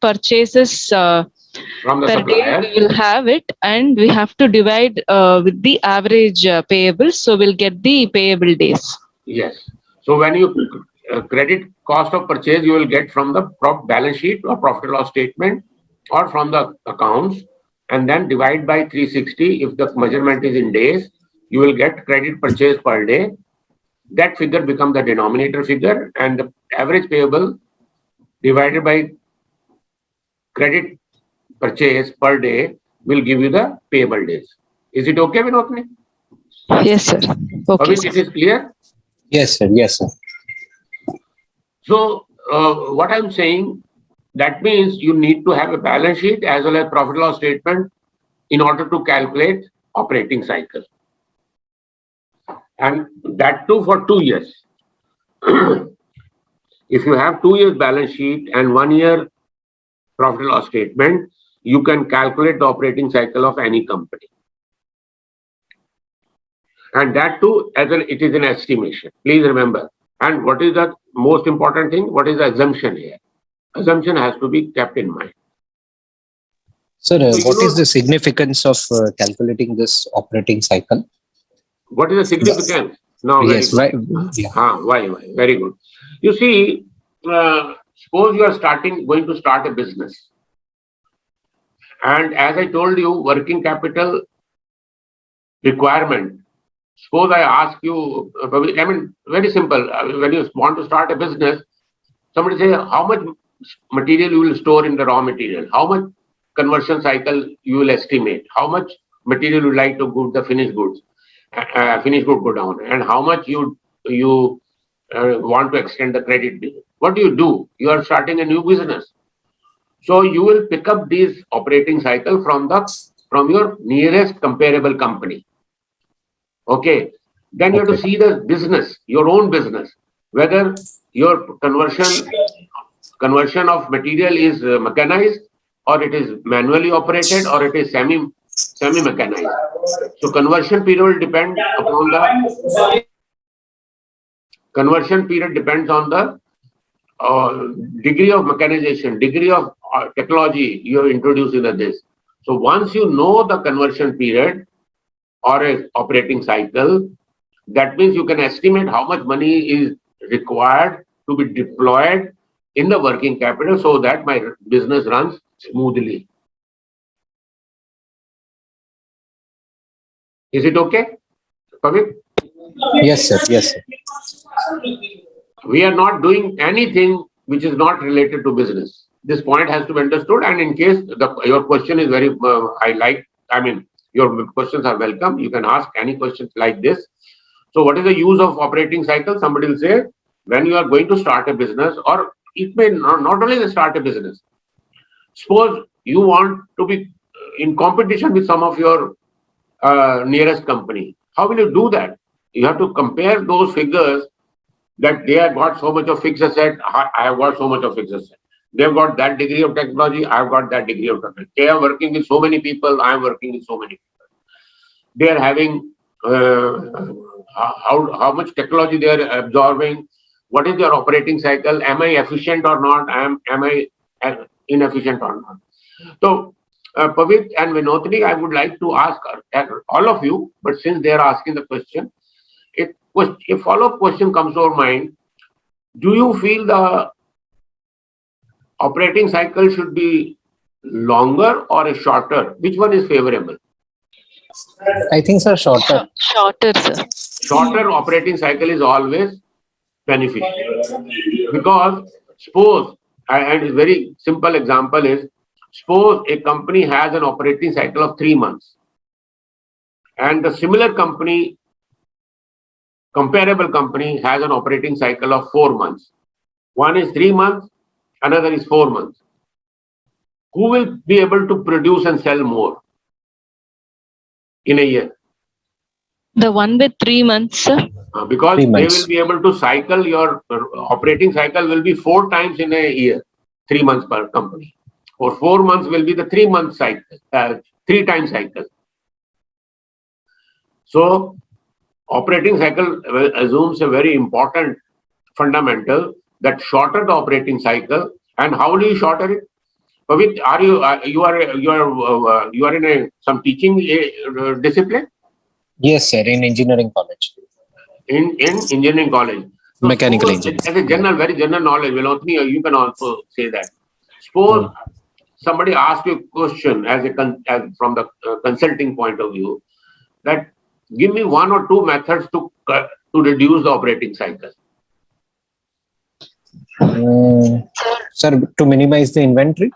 Speaker 2: purchases
Speaker 1: From the
Speaker 2: per
Speaker 1: supplier.
Speaker 2: day. We will have it, and we have to divide with the average payables. So we'll get the payable days.
Speaker 1: Yes. So when you credit cost of purchase, you will get from the balance sheet or profit and loss statement or from the accounts, and then divide by 360. If the measurement is in days, you will get credit purchase per day. That figure becomes the denominator figure, and the average payable divided by credit purchase per day will give you the payable days. Is it okay, Vinodini?
Speaker 2: Yes, sir. Okay,
Speaker 1: It is clear?
Speaker 4: Yes, sir. Yes, sir.
Speaker 1: So what I'm saying, that means you need to have a balance sheet as well as profit and loss statement in order to calculate operating cycle. And that too for 2 years. If you have 2 years balance sheet and 1 year profit and loss statement, you can calculate the operating cycle of any company. And that too, it is an estimation. Please remember. And what is the most important thing? What is the assumption here? Assumption has to be kept in mind.
Speaker 4: Sir, what is the significance of calculating this operating cycle?
Speaker 1: What is the significance? No,
Speaker 4: yes,
Speaker 1: why?
Speaker 4: Yeah.
Speaker 1: Why? Very good. You see, suppose you are going to start a business. And as I told you, working capital requirement. Suppose I ask you, I mean, very simple. When you want to start a business, somebody say how much material you will store in the raw material, how much conversion cycle you will estimate, how much material you like to go the finished goods, go down, and how much you want to extend the credit bill. What do? You are starting a new business. So you will pick up these operating cycle from your nearest comparable company. Okay. Then you have to see the business, your own business, whether your conversion of material is mechanized, or it is manually operated, or it is semi-mechanized. So conversion period will depend upon the conversion period depends on the degree of mechanization, degree of technology you have introduced in this. So once you know the conversion period or a operating cycle, that means you can estimate how much money is required to be deployed in the working capital so that my business runs smoothly. Is it okay, Pavit?
Speaker 4: Yes, sir. Yes, sir.
Speaker 1: We are not doing anything which is not related to business. This point has to be understood. And in case your question is very, your questions are welcome. You can ask any questions like this. So what is the use of operating cycle? Somebody will say, when you are going to start a business, or it may not only start a business. Suppose you want to be in competition with some of your nearest company. How will you do that? You have to compare those figures that they have got so much of fixed asset, I have got so much of fixed asset. They've got that degree of technology, I've got that degree of technology. They are working with so many people, I am working with so many people. They are having how much technology they are absorbing, what is their operating cycle, am I efficient or not, am I inefficient or not. So Pavit and Vinodini, I would like to ask all of you, but since they are asking the question, a follow-up question comes to our mind. Do you feel the operating cycle should be longer or a shorter? Which one is favorable?
Speaker 4: I think, sir, shorter.
Speaker 2: Shorter, sir.
Speaker 1: Shorter operating cycle is always beneficial because suppose, and a very simple example is, suppose a company has an operating cycle of 3 months and the similar company, comparable company has an operating cycle of 4 months. One is 3 months, another is 4 months. Who will be able to produce and sell more in a year?
Speaker 2: The one with 3 months, sir.
Speaker 1: Because
Speaker 4: 3
Speaker 1: they
Speaker 4: months.
Speaker 1: will be able to cycle, your operating cycle will be 4 times in a year, 3 months per company. For 4 months will be the 3 month cycle, 3 times cycle. So operating cycle assumes a very important fundamental that shorter the operating cycle. And how do you shorten it? Pavit, are you are in some teaching discipline?
Speaker 4: Yes, sir. In engineering college.
Speaker 1: In engineering college. So
Speaker 4: Mechanical
Speaker 1: suppose,
Speaker 4: engineering.
Speaker 1: as a general, very general knowledge, Vinodini, you can also say that. Suppose somebody asked you a question as from the consulting point of view, that give me 1 or 2 methods to reduce the operating cycle.
Speaker 4: Sir, to minimize the inventory.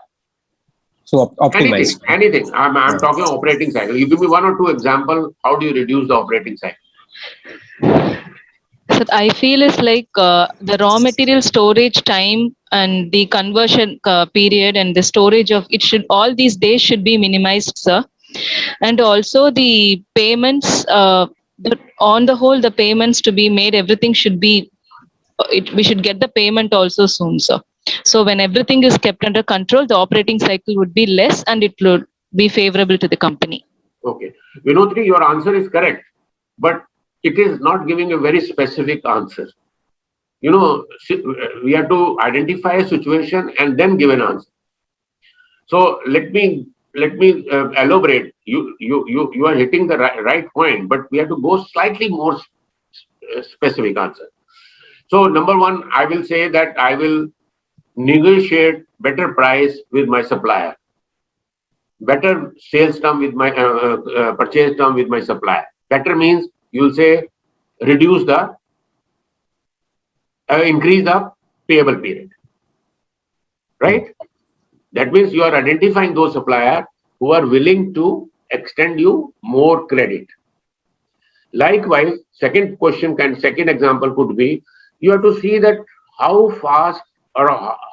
Speaker 4: So optimize.
Speaker 1: Anything. I'm talking operating cycle. You give me 1 or 2 examples. How do you reduce the operating cycle?
Speaker 2: So I feel is like the raw material storage time and the conversion period and the storage of it should, all these days should be minimized, sir. And also the payments, on the whole, the payments to be made, everything should be, we should get the payment also soon, sir. So when everything is kept under control, the operating cycle would be less and it would be favorable to the company.
Speaker 1: Okay. Vinodini, your answer is correct, but it is not giving a very specific answer. You know, we have to identify a situation and then give an answer. So let me elaborate. You are hitting the right point, but we have to go slightly more specific answer. So number 1, I will say that I will negotiate better price with my supplier, better sales term with my purchase term with my supplier. Better means you will say reduce the increase the payable period, right? That means you are identifying those suppliers who are willing to extend you more credit. Likewise, second example could be, you have to see that how fast or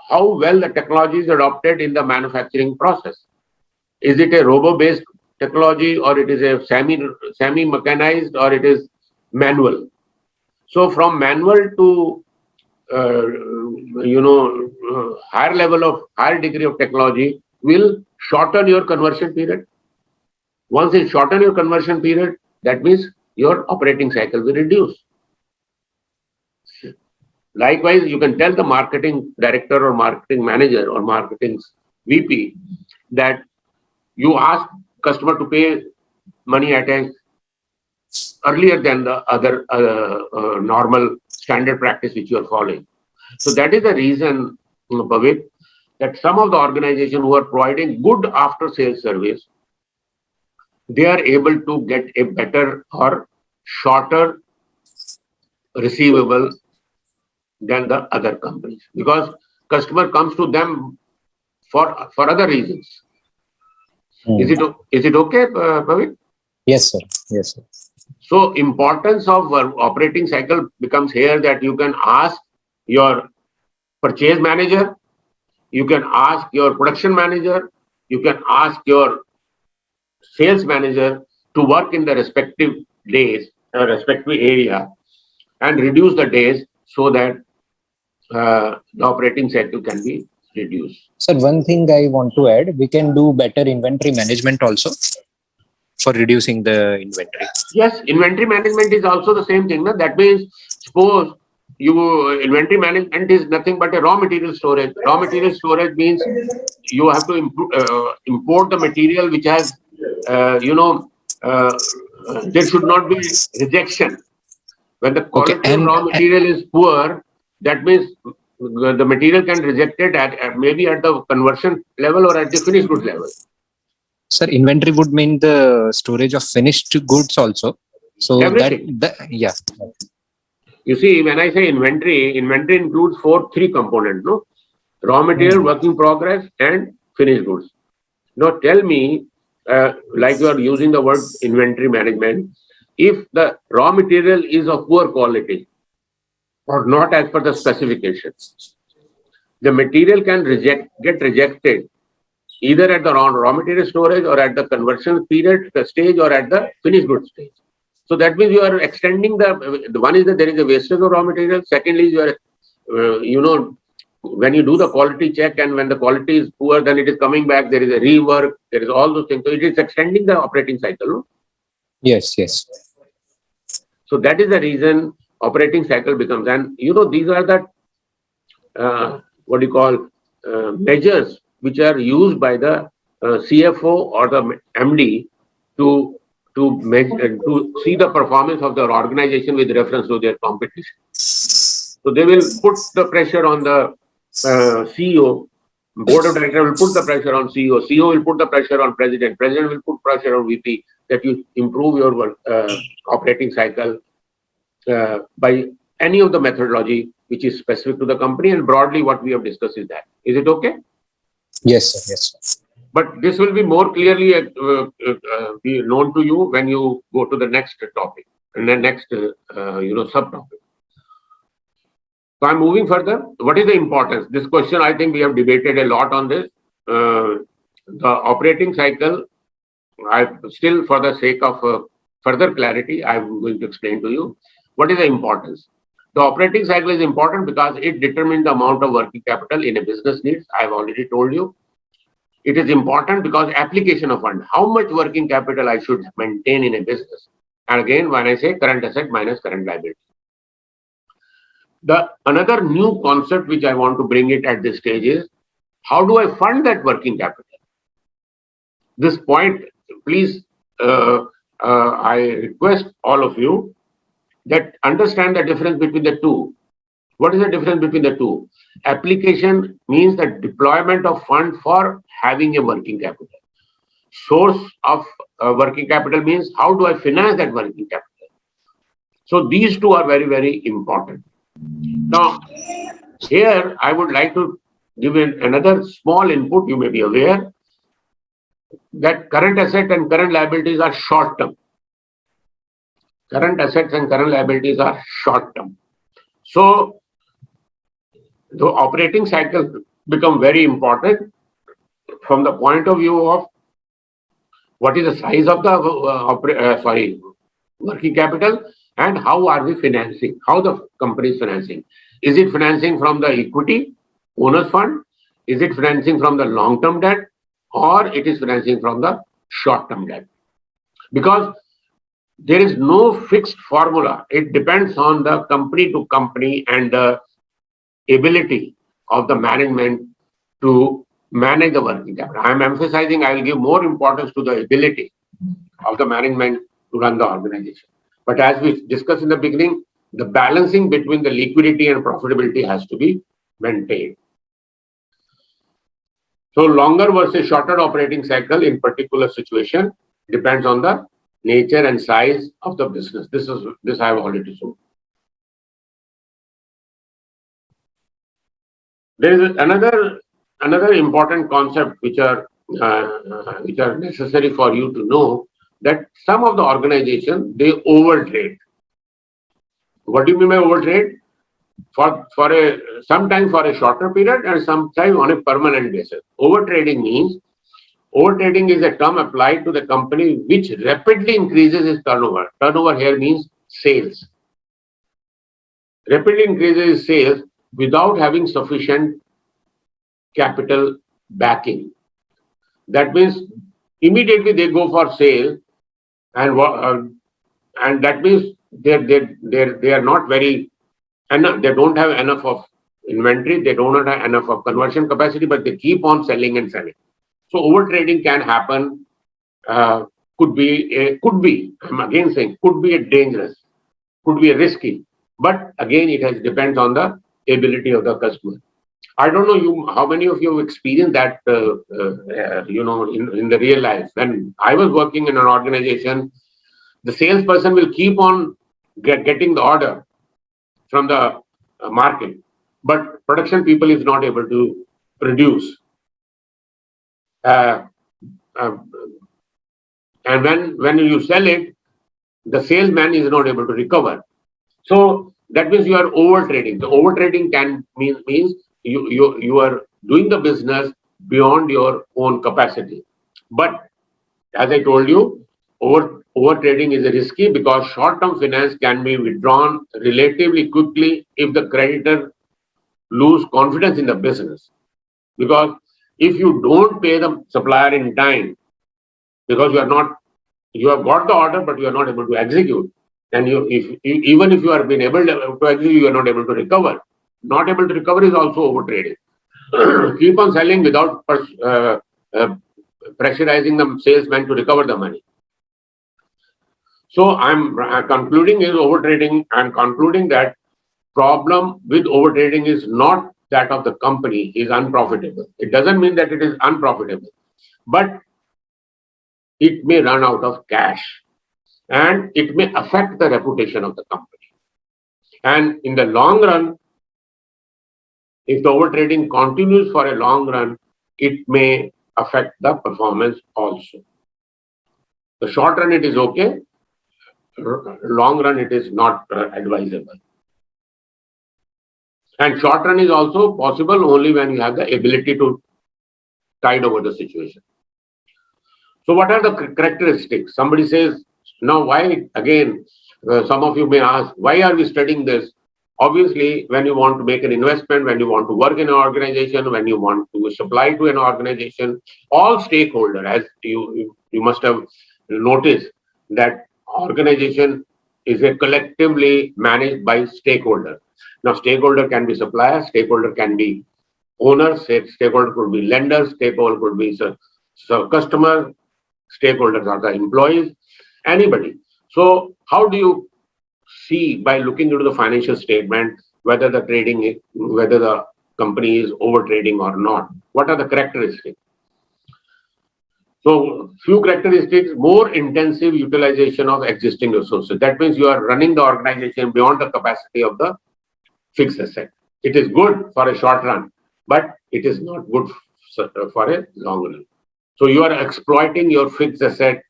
Speaker 1: how well the technology is adopted in the manufacturing process. Is it a robo-based technology, or it is a semi-mechanized, or it is manual? So from manual to higher degree of technology will shorten your conversion period. Once it shorten your conversion period, that means your operating cycle will reduce. Likewise, you can tell the marketing director or marketing manager or marketing VP that You ask customer to pay money at a earlier than the other normal standard practice which you are following. So that is the reason, Bhavik, that some of the organizations who are providing good after sales service, they are able to get a better or shorter receivable than the other companies, because customer comes to them for other reasons. Is it okay, Bhavik?
Speaker 4: Yes, sir. Yes, sir.
Speaker 1: So importance of operating cycle becomes here, that you can ask your purchase manager, you can ask your production manager, you can ask your sales manager to work in the respective days, respective area, and reduce the days so that the operating cycle can be reduced.
Speaker 4: Sir, one thing I want to add, we can do better inventory management also for reducing the inventory.
Speaker 1: Yes, inventory management is also the same thing. No? That means, suppose inventory management is nothing but a raw material storage. Raw material storage means you have to import the material which has, there should not be rejection. When the quality of raw material is poor, that means the material can reject it at maybe at the conversion level or at the finished goods level.
Speaker 4: Sir, inventory would mean the storage of finished goods also. So
Speaker 1: everything.
Speaker 4: Yeah.
Speaker 1: You see, when I say inventory includes three components, no? Raw material, work in progress, and finished goods. Now tell me, like you are using the word inventory management, if the raw material is of poor quality or not as per the specifications, the material can get rejected either at the raw material storage or at the conversion period stage or at the finished goods stage. So that means you are extending the one is that there is a wastage of raw material. Secondly, you are, when you do the quality check and when the quality is poor, then it is coming back. There is a rework. There is all those things. So it is extending the operating cycle. No?
Speaker 4: Yes, yes.
Speaker 1: So that is the reason operating cycle becomes, and these are the what do you call measures which are used by the CFO or the MD to see the performance of their organization with reference to their competition. So they will put the pressure on the CEO. Board of directors will put the pressure on CEO. CEO will put the pressure on president. President will put pressure on VP that you improve your operating cycle by any of the methodology which is specific to the company, and broadly what we have discussed is that. Is it okay?
Speaker 4: Yes, sir. Yes, sir.
Speaker 1: But this will be more clearly be known to you when you go to the next topic and the next subtopic. So I'm moving further. What is the importance? This question, I think we have debated a lot on this. The operating cycle, still for the sake of further clarity, I'm going to explain to you what is the importance. The operating cycle is important because it determines the amount of working capital in a business needs. I've already told you. It is important because application of fund, how much working capital I should maintain in a business. And again, when I say current asset minus current liability. Another new concept which I want to bring it at this stage is, how do I fund that working capital? This point, please, I request all of you that understand the difference between the two. What is the difference between the two? Application means the deployment of fund for having a working capital. Source of working capital means how do I finance that working capital? So these two are very, very important. Now, here I would like to give another small input. You may be aware that current asset and current liabilities are short term. Current assets and current liabilities are short term. So the operating cycle become very important from the point of view of what is the size of the working capital and how are we financing, how the company is financing. Is it financing from the equity owners fund? Is it financing from the long-term debt, or it is financing from the short-term debt? Because there is no fixed formula. It depends on the company to company and the ability of the management to manage the working capital. I am emphasizing I will give more importance to the ability of the management to run the organization. But as we discussed in the beginning, the balancing between the liquidity and profitability has to be maintained. So longer versus shorter operating cycle in particular situation depends on the nature and size of the business. This I have already shown. There is another important concept which are necessary for you to know, that some of the organization they overtrade. What do you mean by overtrade? Sometimes for a shorter period and sometimes on a permanent basis. Overtrading is a term applied to the company which rapidly increases its turnover. Turnover here means sales. Rapidly increases its sales without having sufficient capital backing. That means immediately they go for sale, and that means they are not very enough. They don't have enough of inventory. They don't have enough of conversion capacity, but they keep on selling and selling. So overtrading can happen. Could be. I'm again saying could be a dangerous, could be a risky. But again, depends on the ability of the customer. I don't know how many of you have experienced that, in the real life. When I was working in an organization, the salesperson will keep on getting the order from the market, but production people is not able to produce. And when you sell it, the salesman is not able to recover. So that means you are overtrading. The overtrading means you are doing the business beyond your own capacity. But as I told you, overtrading is risky because short-term finance can be withdrawn relatively quickly if the creditor lose confidence in the business. Because if you don't pay the supplier in time, because you have got the order but you are not able to execute, and even if you have been able to execute, you are not able to recover. Not able to recover is also overtrading. Keep on selling without pressurizing the salesman to recover the money. So I'm concluding is overtrading. I'm concluding that problem with overtrading is not that of the company is unprofitable. It doesn't mean that it is unprofitable, but it may run out of cash and it may affect the reputation of the company. And in the long run, if the overtrading continues for a long run, it may affect the performance also. The short run it is okay, long run it is not advisable. And short run is also possible only when you have the ability to tide over the situation. So what are the characteristics? Somebody says, now why, again, some of you may ask, why are we studying this? Obviously, when you want to make an investment, when you want to work in an organization, when you want to supply to an organization, all stakeholders, as you must have noticed, that organization is a collectively managed by stakeholders. Now, stakeholder can be suppliers, stakeholder can be owners, stakeholder could be lenders, stakeholder could be customer, stakeholders are the employees, anybody. So how do you see by looking into the financial statement whether the company is overtrading or not? What are the characteristics? So few characteristics: more intensive utilization of existing resources. That means you are running the organization beyond the capacity of the fixed asset. It is good for a short run, but it is not good for a long run. So you are exploiting your fixed asset.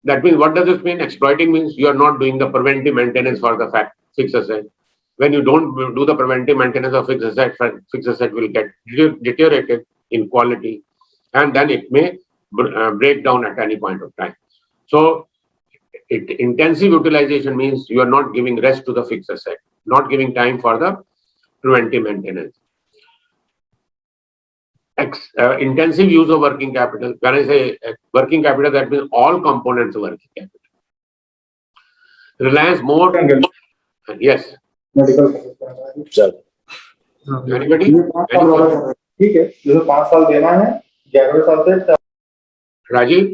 Speaker 1: That means, what does this mean? Exploiting means you are not doing the preventive maintenance for the fixed asset. When you don't do the preventive maintenance of fixed asset will get deteriorated in quality, and then it may break down at any point of time. So intensive utilization means you are not giving rest to the fixed asset, not giving time for the preventive maintenance. Intensive use of working capital. When I say working capital, that means all components of working capital. Reliance more. Yes.
Speaker 5: Medical.
Speaker 1: Anybody?
Speaker 5: ठीक है, जो 5 साल देना है 11वें साल से
Speaker 1: Rajiv?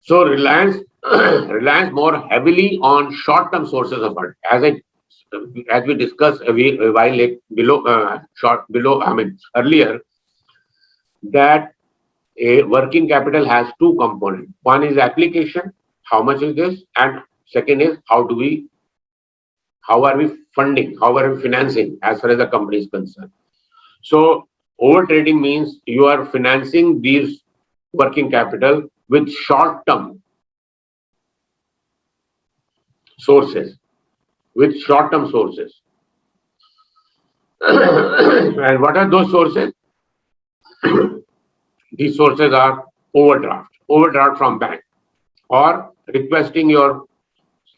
Speaker 1: So Reliance, Reliance more heavily on short-term sources of fund. As we discussed a while earlier, that a working capital has two components. One is application, how much is this, and second is how are we funding, how are we financing as far as the company is concerned. So over trading means you are financing these working capital with short-term sources, And what are those sources? These sources are overdraft from bank, or requesting your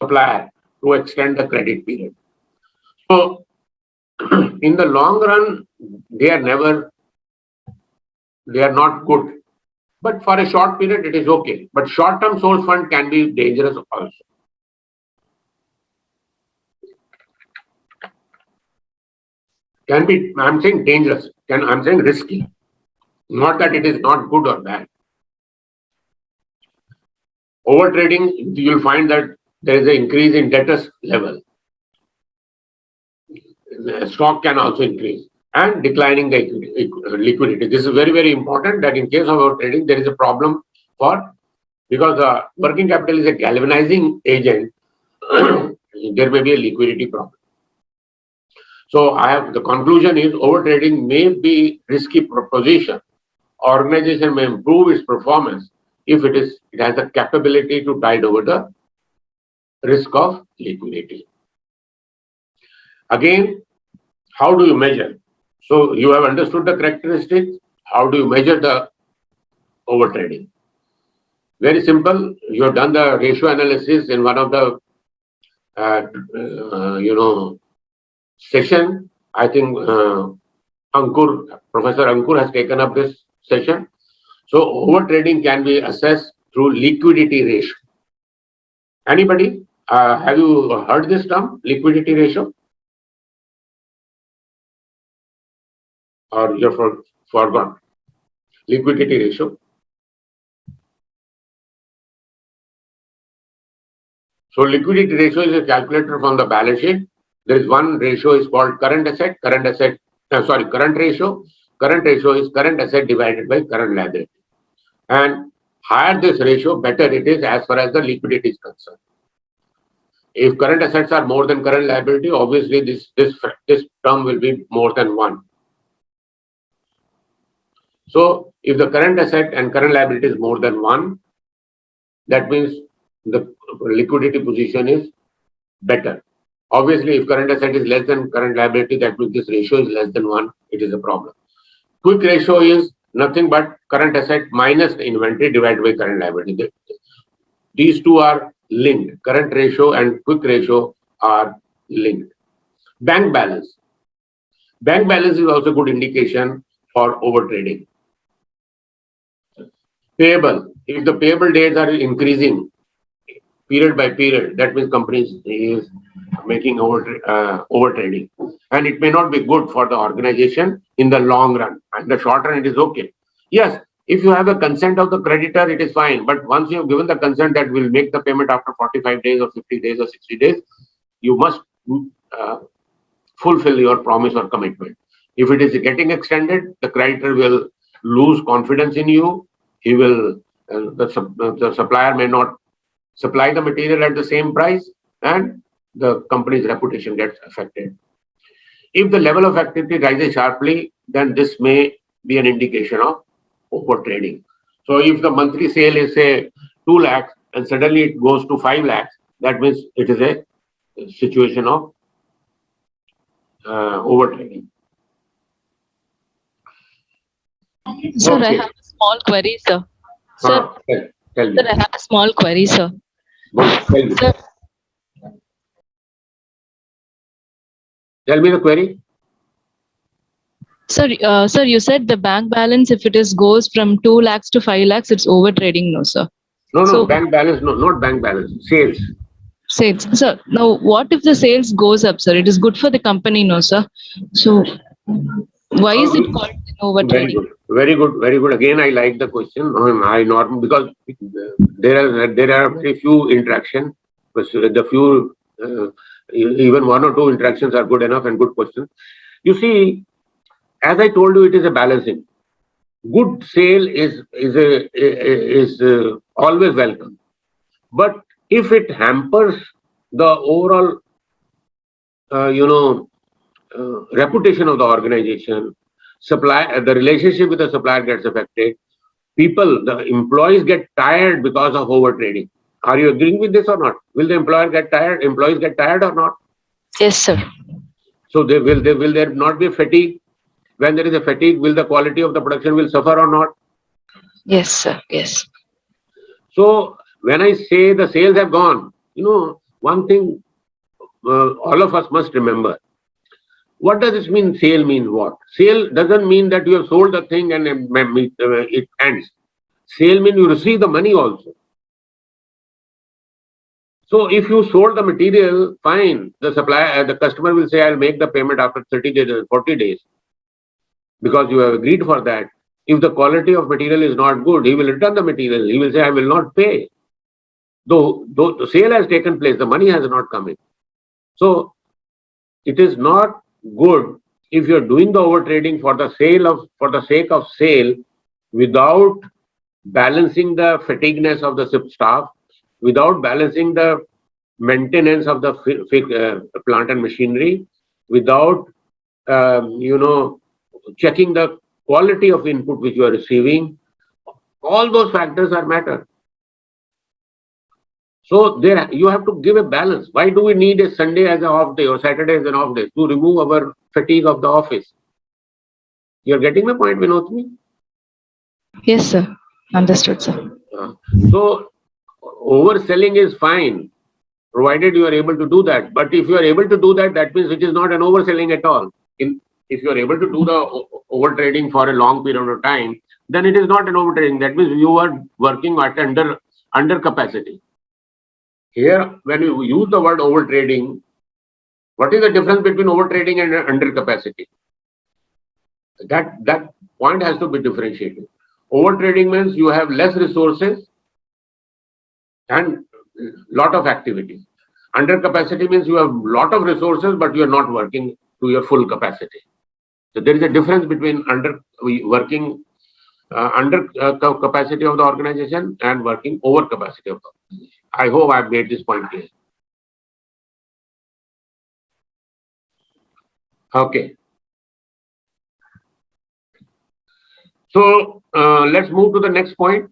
Speaker 1: supplier to extend the credit period. So in the long run, they are not good. But for a short period, it is okay. But short-term source fund can be dangerous also. Can be, I'm saying dangerous. I'm saying risky. Not that it is not good or bad. Over trading, you'll find that there is an increase in debtors level. Stock can also increase, and declining the liquidity. This is very, very important, that in case of over trading, there is a problem because the working capital is a galvanizing agent, there may be a liquidity problem. So the conclusion is over trading may be risky proposition. Organization may improve its performance if it has the capability to tide over the risk of liquidity. Again, how do you measure? So you have understood the characteristics. How do you measure the over trading? Very simple. You have done the ratio analysis in one of the session. I think Professor Ankur has taken up this session. So over trading can be assessed through liquidity ratio. Anybody? Have you heard this term, liquidity ratio? Or you've forgotten? Liquidity ratio. So liquidity ratio is a calculator from the balance sheet. There is one ratio is called current ratio. Current ratio is current asset divided by current liability. And higher this ratio, better it is as far as the liquidity is concerned. If current assets are more than current liability, obviously this term will be more than 1. So if the current asset and current liability is more than 1, that means the liquidity position is better. Obviously, if current asset is less than current liability, that means this ratio is less than 1, it is a problem. Quick ratio is nothing but current asset minus the inventory divided by current liability. These two are linked. Current ratio and quick ratio are linked. Bank balance. Bank balance is also a good indication for over trading. Payable. If the payable days are increasing period by period, that means companies is making over trading, and it may not be good for the organization in the long run. And the short run, it is okay. Yes, if you have a consent of the creditor, it is fine. But once you have given the consent that will make the payment after 45 days or 50 days or 60 days, you must fulfill your promise or commitment. If it is getting extended, the creditor will lose confidence in you. He will, the supplier may not supply the material at the same price, and the company's reputation gets affected. If the level of activity rises sharply, then this may be an indication of over trading. So if the monthly sale is say 2 lakhs and suddenly it goes to 5 lakhs, that means it is a situation of over trading.
Speaker 2: Sir, I have a small query, sir. Sir,
Speaker 1: tell me.
Speaker 2: Sir, I have a small query, sir.
Speaker 1: Sir, tell me the query.
Speaker 2: Sir, you said the bank balance, if it goes from 2 lakhs to 5 lakhs, it's over trading, no, sir?
Speaker 1: No, bank balance, no, not bank balance, sales.
Speaker 2: Sales. Sir, now what if the sales goes up, sir? It is good for the company, no, sir. So why is it called over
Speaker 1: Very
Speaker 2: trading?
Speaker 1: good, very good, very good. Again, I like the question. I norm because there are very few interactions. The few even one or two interactions are good enough and good questions. You see, as I told you, it is a balancing. Good sale is always welcome, but if it hampers the overall, reputation of the organization, the relationship with the supplier gets affected. The employees get tired because of over trading. Are you agreeing with this or not? Will the employer get tired? Employees get tired or not?
Speaker 2: Yes, sir.
Speaker 1: So will there not be fatigue? When there is a fatigue, will the quality of the production will suffer or not?
Speaker 2: Yes, sir. Yes.
Speaker 1: So when I say the sales have gone, one thing all of us must remember. What does this mean? Sale means what? Sale doesn't mean that you have sold the thing and it ends. Sale means you receive the money also. So if you sold the material, fine. The customer will say, I'll make the payment after 30 days or 40 days because you have agreed for that. If the quality of material is not good, he will return the material. He will say, I will not pay. Though the sale has taken place, the money has not come in. So it is not good if you're doing the over trading for the sake of sale without balancing the fatigueness of the staff, without balancing the maintenance of the plant and machinery, without checking the quality of input which you are receiving. All those factors are matter. So there you have to give a balance. Why do we need a Sunday as an off day or Saturday as an off day? To remove our fatigue of the office. You're getting my point, Vinodni?
Speaker 2: Yes, sir. Understood, sir.
Speaker 1: So overselling is fine, provided you are able to do that. But if you are able to do that, that means it is not an overselling at all. If you are able to do the over trading for a long period of time, then it is not an over trading. That means you are working at under capacity. Here, when you use the word over trading, what is the difference between over trading and under capacity? That point has to be differentiated. Over trading means you have less resources and lot of activity. Under capacity means you have lot of resources, but you are not working to your full capacity. So there is a difference between working under capacity of the organization and working over capacity of the organization. I hope I have made this point clear. Okay. So let's move to the next point.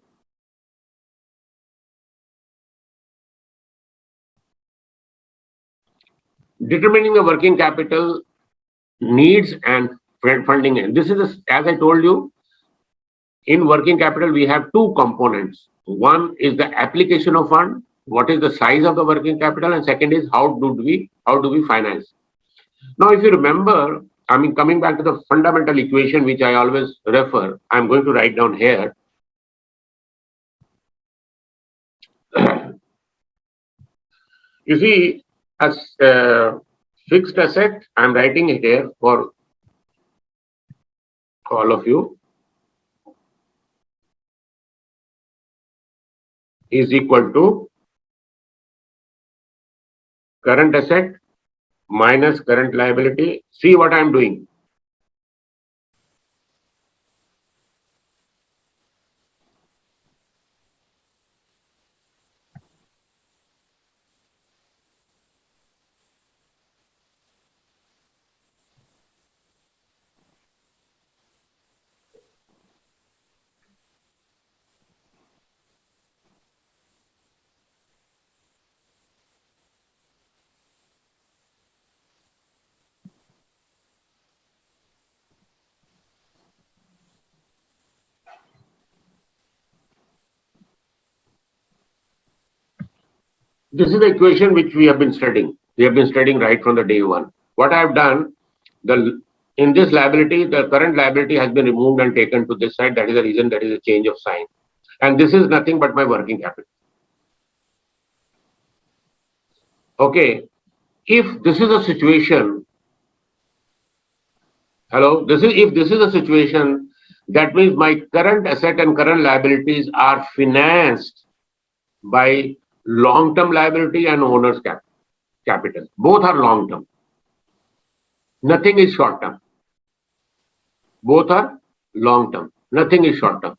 Speaker 1: Determining the working capital needs and funding. And this is, as I told you, in working capital, we have two components. One is the application of fund. What is the size of the working capital? And second is how do we finance? Now, if you remember, coming back to the fundamental equation, which I always refer, I'm going to write down here. You see, as fixed asset, I'm writing it here for all of you, is equal to current asset minus current liability. See what I'm doing. This is the equation which we have been studying. We have been studying right from the day one. What I have done, in this liability, the current liability has been removed and taken to this side. That is the reason that is a change of sign. And this is nothing but my working capital. Okay, if this is a situation, if this is a situation, that means my current asset and current liabilities are financed by long-term liability and owner's capital. Both are long-term. Nothing is short-term. Both are long-term. Nothing is short-term.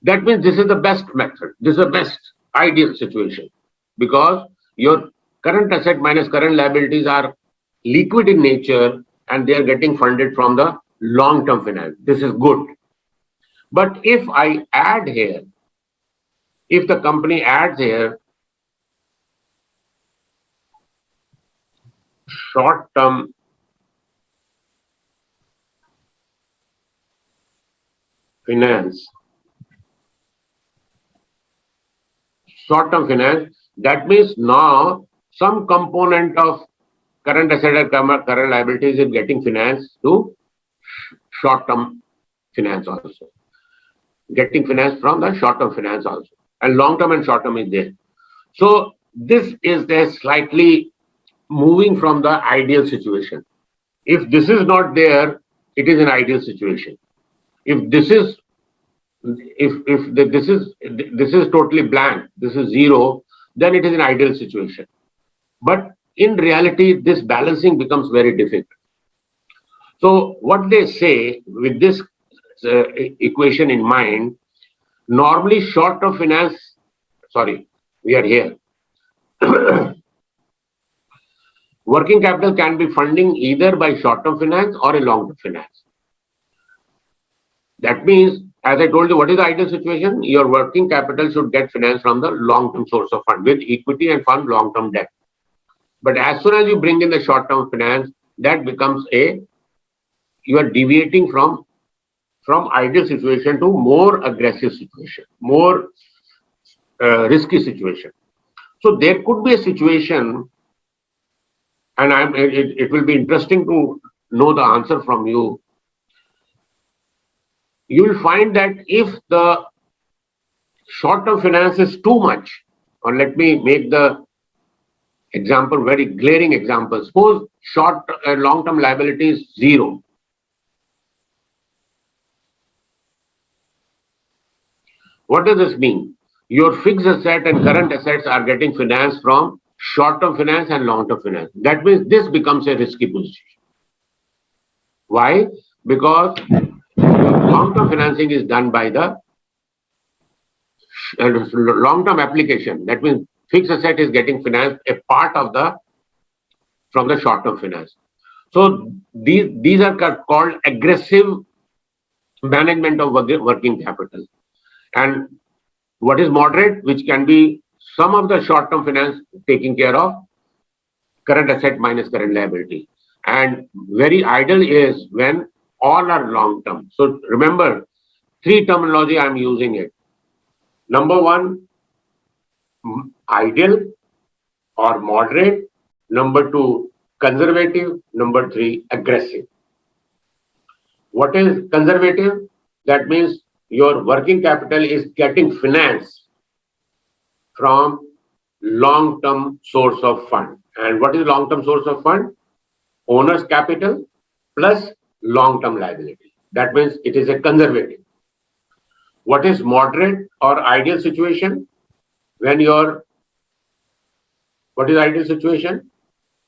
Speaker 1: That means this is the best method. This is the best ideal situation because your current asset minus current liabilities are liquid in nature and they are getting funded from the long-term finance. This is good. But if I add here, if the company adds here short-term finance, that means now some component of current asset and current liabilities is getting financed to short-term finance also. Getting finance from the short-term finance also. And long-term and short-term is there. So this is the slightly moving from the ideal situation. If this is not there, it is an ideal situation. If this is this is totally blank, this is zero, then it is an ideal situation. But in reality, this balancing becomes very difficult. So what they say with this equation in mind, normally short-term finance, we are here. Working capital can be funding either by short-term finance or a long-term finance. That means, as I told you, what is the ideal situation? Your working capital should get finance from the long-term source of fund with equity and fund long-term debt. But as soon as you bring in the short-term finance, that becomes you are deviating from ideal situation to more aggressive situation, more risky situation. So there could be a situation, and it will be interesting to know the answer from you. You will find that if the short-term finance is too much, or let me make the example, very glaring example. Suppose long-term liability is zero. What does this mean? Your fixed asset and current assets are getting financed from short-term finance and long-term finance. That means this becomes a risky position. Why? Because long-term financing is done by the long-term application. That means fixed asset is getting financed a part of from the short-term finance. So these are called aggressive management of working capital. And what is moderate, which can be some of the short-term finance taking care of current asset minus current liability. And very ideal is when all are long-term. So remember, three terminology I'm using it. Number one, ideal or moderate. Number two, conservative. Number three, aggressive. What is conservative? That means your working capital is getting finance from long-term source of fund. And what is long-term source of fund? Owner's capital plus long-term liability. That means it is a conservative. What is moderate or ideal situation? What is ideal situation?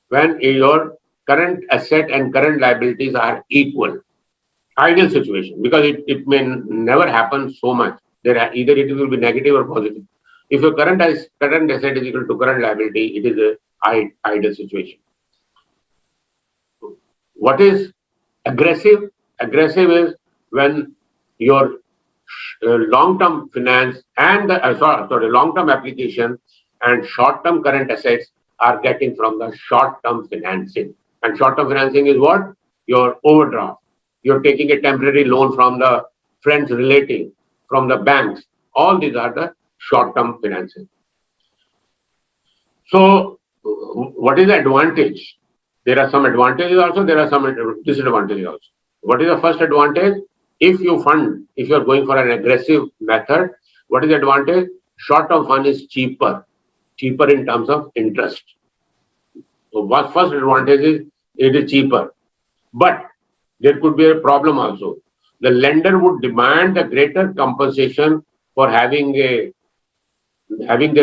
Speaker 1: When your current asset and current liabilities are equal. Ideal situation, because it may never happen so much. Either it will be negative or positive. If your current asset is equal to current liability, it is an ideal situation. What is aggressive? Aggressive is when your long-term finance and long-term application and short-term current assets are getting from the short-term financing. And short-term financing is what? Your overdraft. You're taking a temporary loan from the friends, relative, from the banks. All these are the short-term financing. So what is the advantage? There are some advantages also, there are some disadvantages also. What is the first advantage? If you're going for an aggressive method, what is the advantage? Short-term fund is cheaper in terms of interest. So what first advantage is it is cheaper. But there could be a problem also. The lender would demand a greater compensation for having their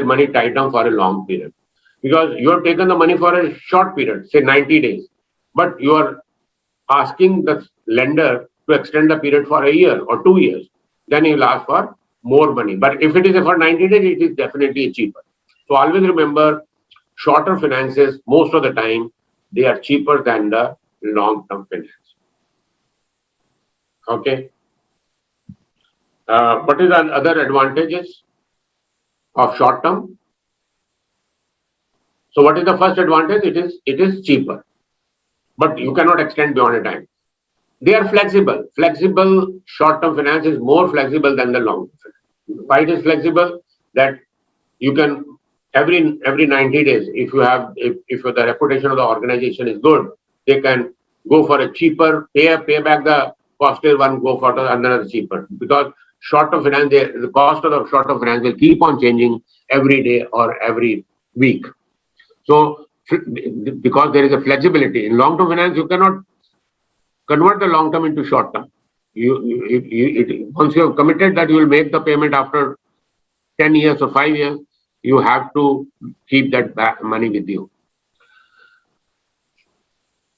Speaker 1: money tied down for a long period. Because you have taken the money for a short period, say 90 days, but you are asking the lender to extend the period for a year or 2 years, then he will ask for more money. But if it is for 90 days, it is definitely cheaper. So always remember, shorter finances, most of the time, they are cheaper than the long-term finance. Okay. What is the other advantages of short-term? So what is the first advantage? It is cheaper, but you cannot extend beyond a time. They are flexible. Flexible short-term finance is more flexible than the long-term finance. Why it is flexible? That you can every 90 days, if the reputation of the organization is good, they can go for a cheaper, pay back the costlier one, go for another cheaper. Because short-term finance, the cost of the short-term finance will keep on changing every day or every week. So because there is a flexibility in long-term finance, you cannot convert the long term into short term. Once you have committed that you will make the payment after 10 years or 5 years, you have to keep that money with you.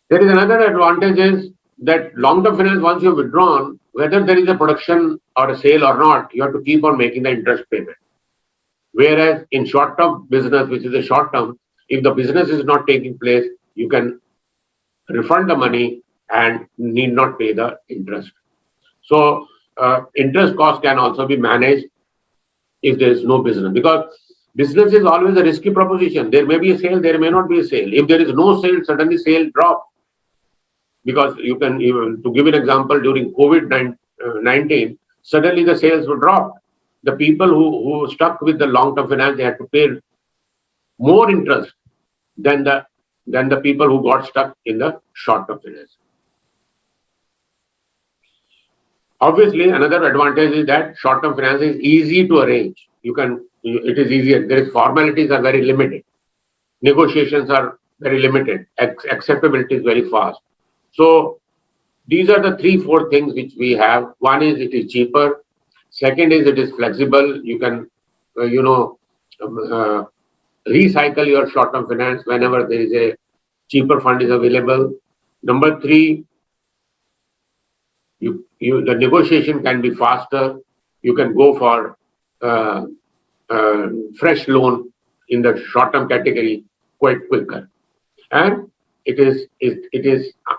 Speaker 1: There is another advantage is that long term finance, once you have withdrawn, whether there is a production or a sale or not, you have to keep on making the interest payment. Whereas in short term business, which is a short term, if the business is not taking place, you can refund the money and need not pay the interest. So interest cost can also be managed if there is no business, because business is always a risky proposition. There may be a sale, there may not be a sale. If there is no sale, suddenly sale drop. Because you can, even to give an example, during COVID-19, suddenly the sales were dropped. The people who stuck with the long-term finance, they had to pay more interest than the people who got stuck in the short-term finance. Obviously, another advantage is that short-term finance is easy to arrange. It is easier. There is formalities are very limited. Negotiations are very limited. Acceptability is very fast. So these are the 3-4 things which we have. One is it is cheaper. Second is it is flexible. You can, recycle your short-term finance whenever there is a cheaper fund is available. Number 3, the negotiation can be faster. You can go for fresh loan in the short-term category quite quicker, and it is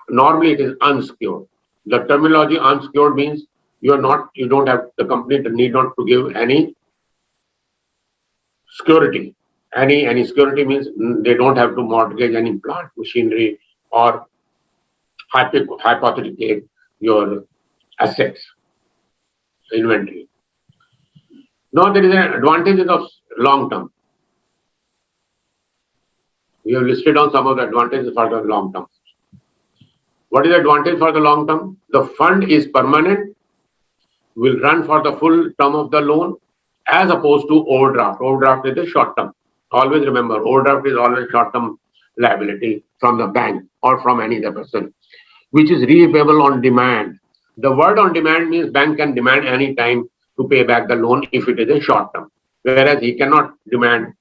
Speaker 1: normally it is unsecured. The terminology unsecured means you don't have, the company need not to give any security. Any security means they don't have to mortgage any plant, machinery, or hypothecate your assets, inventory. Now there is an advantage of long term. We have listed on some of the advantages for the long term. What is the advantage for the long term? The fund is permanent, will run for the full term of the loan, as opposed to overdraft. Overdraft is the short term. Always remember, overdraft is always short term liability from the bank or from any other person, which is repayable on demand. The word on demand means bank can demand any time to pay back the loan if it is a short term, whereas he cannot demand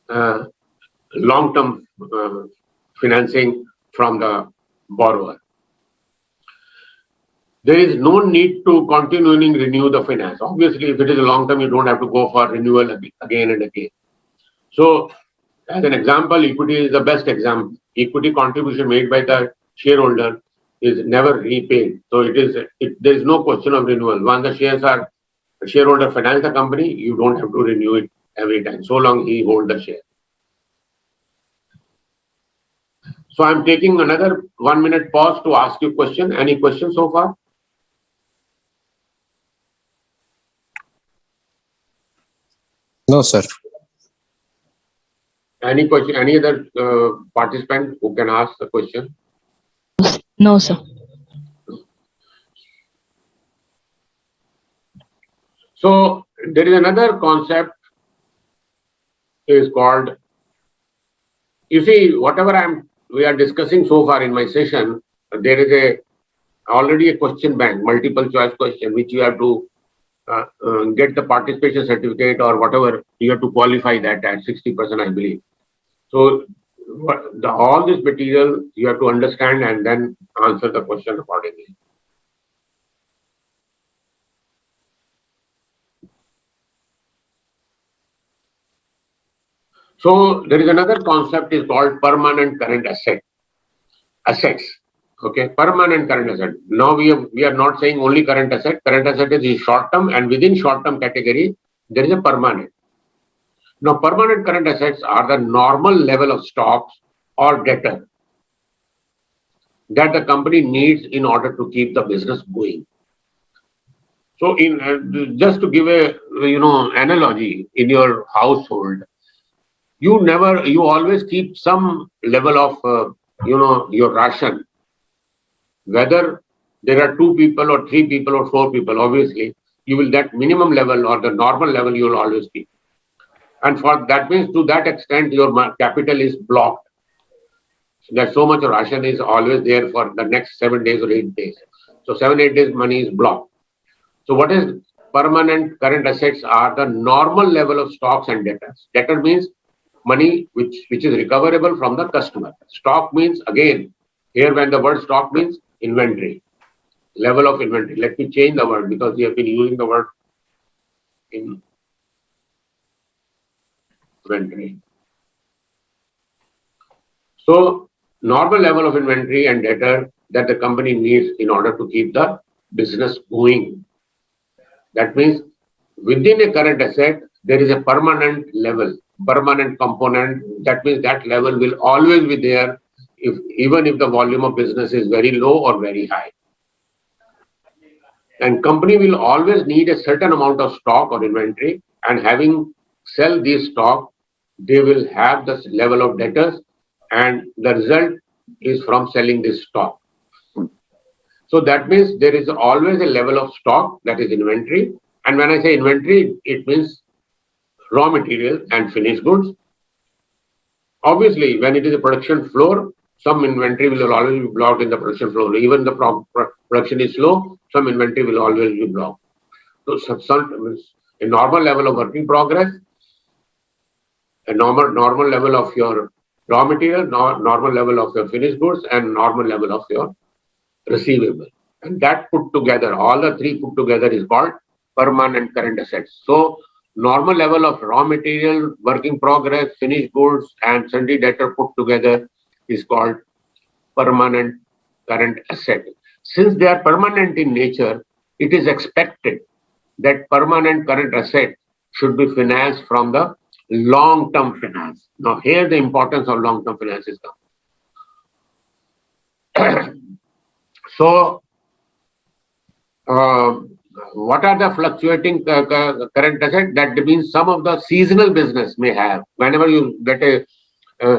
Speaker 1: long term financing from the borrower. There is no need to continually renew the finance. Obviously, if it is a long term, you don't have to go for renewal again and again. So, as an example, equity is the best example. Equity contribution made by the shareholder is never repaid. So there is no question of renewal. Once the shareholder finance the company, you don't have to renew it every time, so long he holds the share. So I'm taking another 1 minute pause to ask you a question. Any questions so far?
Speaker 4: No, sir.
Speaker 1: Any question? Any other participant who can ask the question?
Speaker 2: No, sir.
Speaker 1: So there is another concept is called You see, whatever we are discussing so far in my session, there is already a question bank, multiple choice question, which you have to get the participation certificate or whatever, you have to qualify that at 60%, I believe. So all this material you have to understand and then answer the question accordingly. So there is another concept is called permanent current assets. Okay, permanent current asset. Now we are not saying only current asset. Current asset is short term, and within short term category there is a permanent. Now permanent current assets are the normal level of stocks or debtor that the company needs in order to keep the business going. So in just to give a analogy, in your household, you always keep some level of your ration, whether there are 2 people or 3 people or 4 people. Obviously you will, that minimum level or the normal level you will always keep, and for that means to that extent your capital is blocked. That so much ration is always there for the next 7 days or 8 days. So 7 8 days money is blocked. So what is permanent current assets are the normal level of stocks and debtors. Debtor means money which is recoverable from the customer. Stock means, again, here when the word stock means inventory, level of inventory. Let me change the word because we have been using the word inventory. So normal level of inventory and debtor that the company needs in order to keep the business going. That means within a current asset, there is a permanent level, permanent component. That means that level will always be there, even if the volume of business is very low or very high. And company will always need a certain amount of stock or inventory, and having sell this stock, they will have this level of debtors, and the result is from selling this stock. So that means there is always a level of stock, that is inventory. And when I say inventory, it means raw material and finished goods. Obviously, when it is a production floor, some inventory will always be blocked in the production floor. Even the production is slow, some inventory will always be blocked. So a normal level of work in progress, a normal level of your raw material, normal level of your finished goods, and normal level of your receivable. And that put together, all the three put together is called permanent current assets. So normal level of raw material, work in progress, finished goods, and sundry debtor put together is called permanent current asset. Since they are permanent in nature, it is expected that permanent current asset should be financed from the long-term finance. Now here the importance of long-term finance is come. So what are the fluctuating current assets? That means some of the seasonal business may have. Whenever you get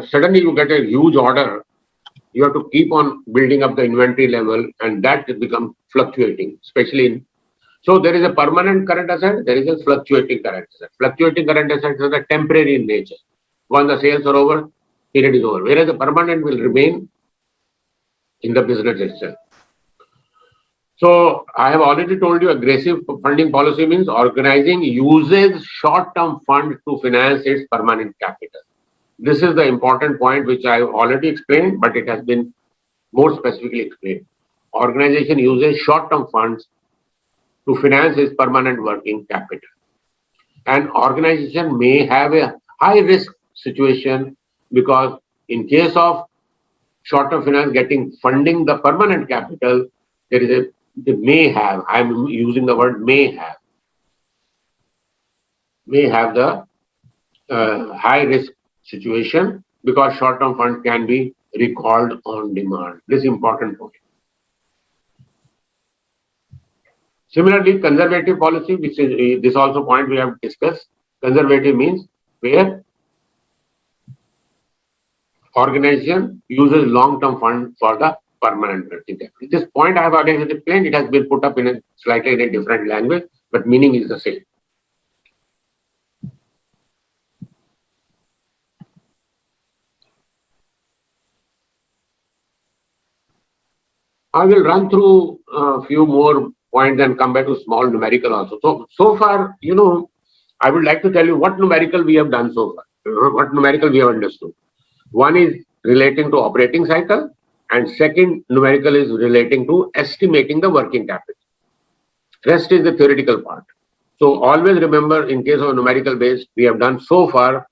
Speaker 1: suddenly you get a huge order, you have to keep on building up the inventory level, and that becomes fluctuating, especially in. So there is a permanent current asset, there is a fluctuating current asset. Fluctuating current assets are temporary in nature. Once the sales are over, period is over. Whereas the permanent will remain in the business itself. So I have already told you aggressive funding policy means organizing uses short-term fund to finance its permanent capital. This is the important point which I have already explained, but it has been more specifically explained. Organization uses short-term funds to finance its permanent working capital. An organization may have a high-risk situation because in case of short-term finance getting funding the permanent capital, they may have, I'm using the word may have the high risk situation because short-term funds can be recalled on demand. This is important point. Similarly, conservative policy, which is this also point we have discussed. Conservative means where organization uses long-term fund for the permanent working capital. This point I have already explained. It has been put up in a slightly in a different language, but meaning is the same. I will run through a few more points and come back to small numerical also. So far, I would like to tell you what numerical we have done so far, what numerical we have understood. One is relating to operating cycle, and second numerical is relating to estimating the working capital. Rest is the theoretical part. So always remember, in case of numerical based, we have done so far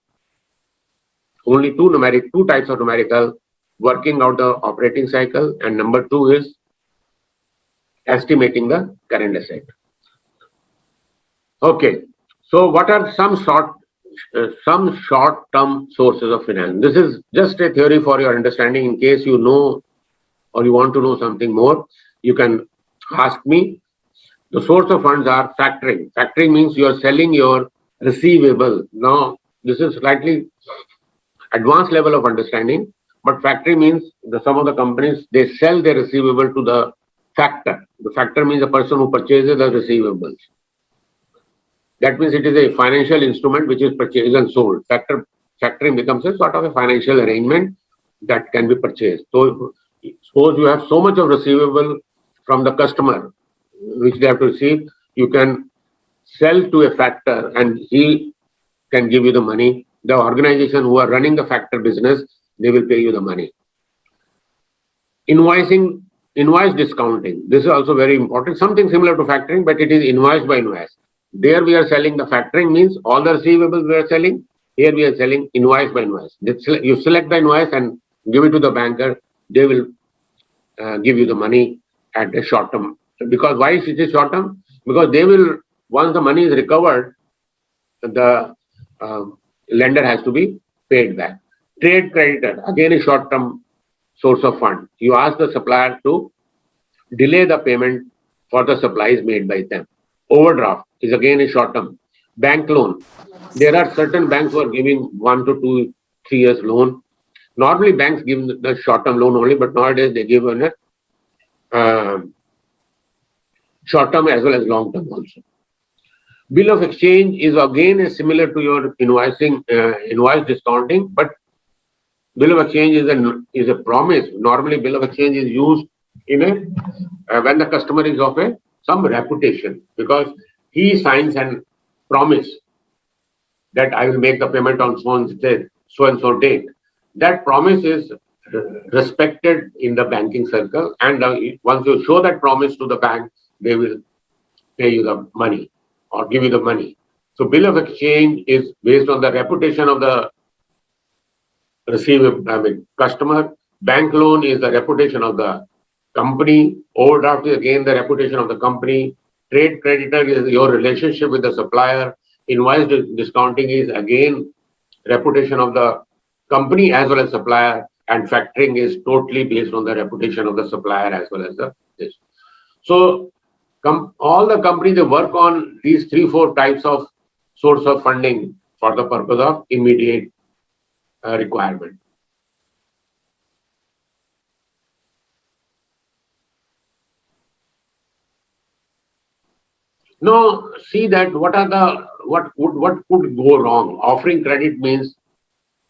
Speaker 1: only two types of numerical, working out the operating cycle, and number two is estimating the current asset. Okay, so what are some short-term sources of finance? This is just a theory for your understanding. In case you know or you want to know something more, you can ask me. The source of funds are factoring. Factoring means you are selling your receivable. Now, this is slightly advanced level of understanding, but factoring means some of the companies, they sell their receivable to the factor. The factor means the person who purchases the receivables. That means it is a financial instrument which is purchased and sold. Factoring becomes a sort of a financial arrangement that can be purchased. So suppose you have so much of receivable from the customer which they have to receive, you can sell to a factor and he can give you the money. The organization who are running the factor business, they will pay you the money. Invoice discounting. This is also very important. Something similar to factoring, but it is invoice by invoice. There we are selling the factoring means all the receivables we are selling. Here we are selling invoice by invoice. You select the invoice and give it to the banker. They will give you the money at a short term. Because why is it short term? Because they will, once the money is recovered, the lender has to be paid back. Trade creditor, again a short term source of fund. You ask the supplier to delay the payment for the supplies made by them. Overdraft is again a short term. Bank loan. There are certain banks who are giving 1 to 2, 3 years loan. Normally banks give the short term loan only, but nowadays they give a short term as well as long term also. Bill of exchange is again similar to your invoice discounting, but bill of exchange is a promise. Normally bill of exchange is used in when the customer is of some reputation, because he signs and promise that I will make the payment on so and so date. That promise is respected in the banking circle, and once you show that promise to the bank, they will pay you the money or give you the money. So bill of exchange is based on the reputation of the customer. Bank loan is the reputation of the company. Overdraft is again the reputation of the company. Trade creditor is your relationship with the supplier. Invoice discounting is again reputation of the company as well as supplier, and factoring is totally based on the reputation of the supplier as well as this. So all the companies, they work on these 3-4 types of source of funding for the purpose of immediate requirement. Now see that what could go wrong. Offering credit means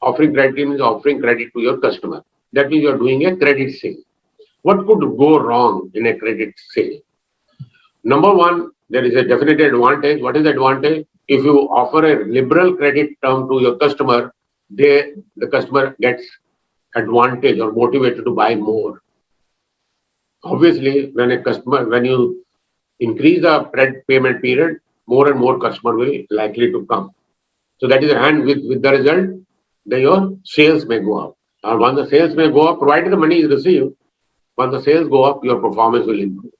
Speaker 1: offering credit to your customer. That means you are doing a credit sale. What could go wrong in a credit sale? Number one, there is a definite advantage. What is the advantage? If you offer a liberal credit term to your customer, the customer gets advantage or motivated to buy more. Obviously, when you increase the payment period, more and more customer will likely to come. So that is, and with the result, your sales may go up. And once the sales may go up, provided the money is received, once the sales go up, your performance will improve.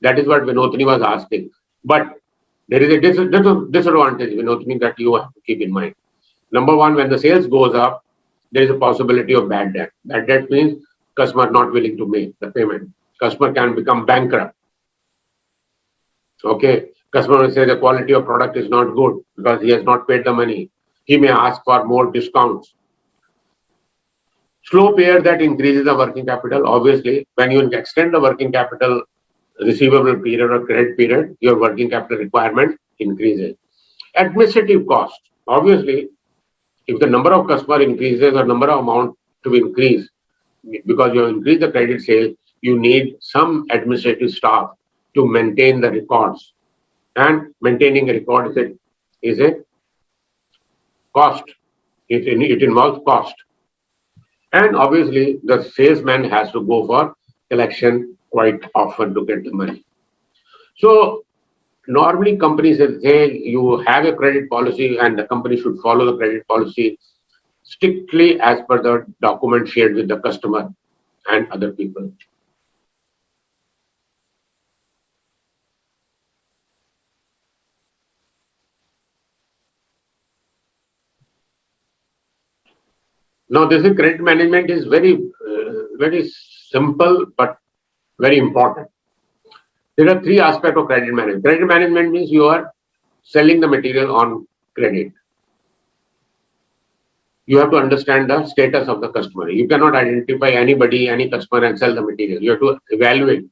Speaker 1: That is what Vinotini was asking. But there is a disadvantage, Vinotini, that you have to keep in mind. Number one, when the sales goes up, there is a possibility of bad debt. Bad debt means customer not willing to make the payment. Customer can become bankrupt. Okay, customer will say the quality of product is not good because he has not paid the money. He may ask for more discounts. Slow payer, that increases the working capital. Obviously, when you extend the working capital receivable period or credit period, your working capital requirement increases. Administrative cost. Obviously, if the number of customer increases or number of amount to increase, because you increase the credit sale, you need some administrative staff to maintain the records. And maintaining a record is a cost. It involves cost. And obviously, the salesman has to go for collection quite often to get the money. So normally companies say you have a credit policy and the company should follow the credit policy strictly as per the document shared with the customer and other people. Now, this is credit management is very simple but very important. There are three aspects of credit management. Credit management means you are selling the material on credit. You have to understand the status of the customer. You cannot identify anybody, any customer and sell the material. You have to evaluate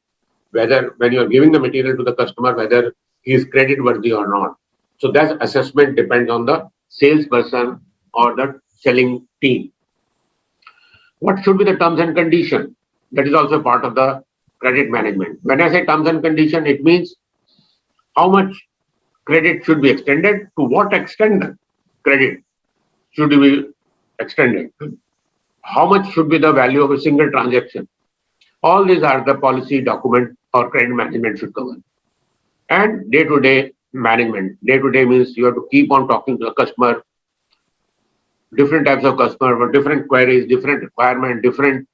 Speaker 1: whether when you are giving the material to the customer, whether he is credit worthy or not. So that assessment depends on the salesperson or the selling team. What should be the terms and condition? That is also part of the credit management. When I say terms and condition, it means how much credit should be extended, to what extent the credit should be extended, how much should be the value of a single transaction. All these are the policy document or credit management should cover. And day-to-day management. Day-to-day means you have to keep on talking to the customer, different types of customer with different queries, different requirement, different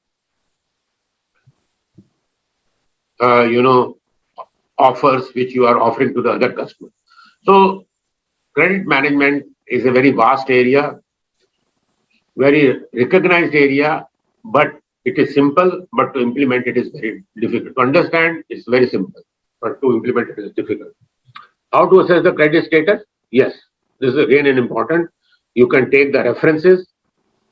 Speaker 1: offers which you are offering to the other customer. So credit management is a very vast area, very recognized area, but it is simple, but to implement it is very difficult. To understand, it's very simple, but to implement it is difficult. How to assess the credit status? Yes, this is again an important. You can take the references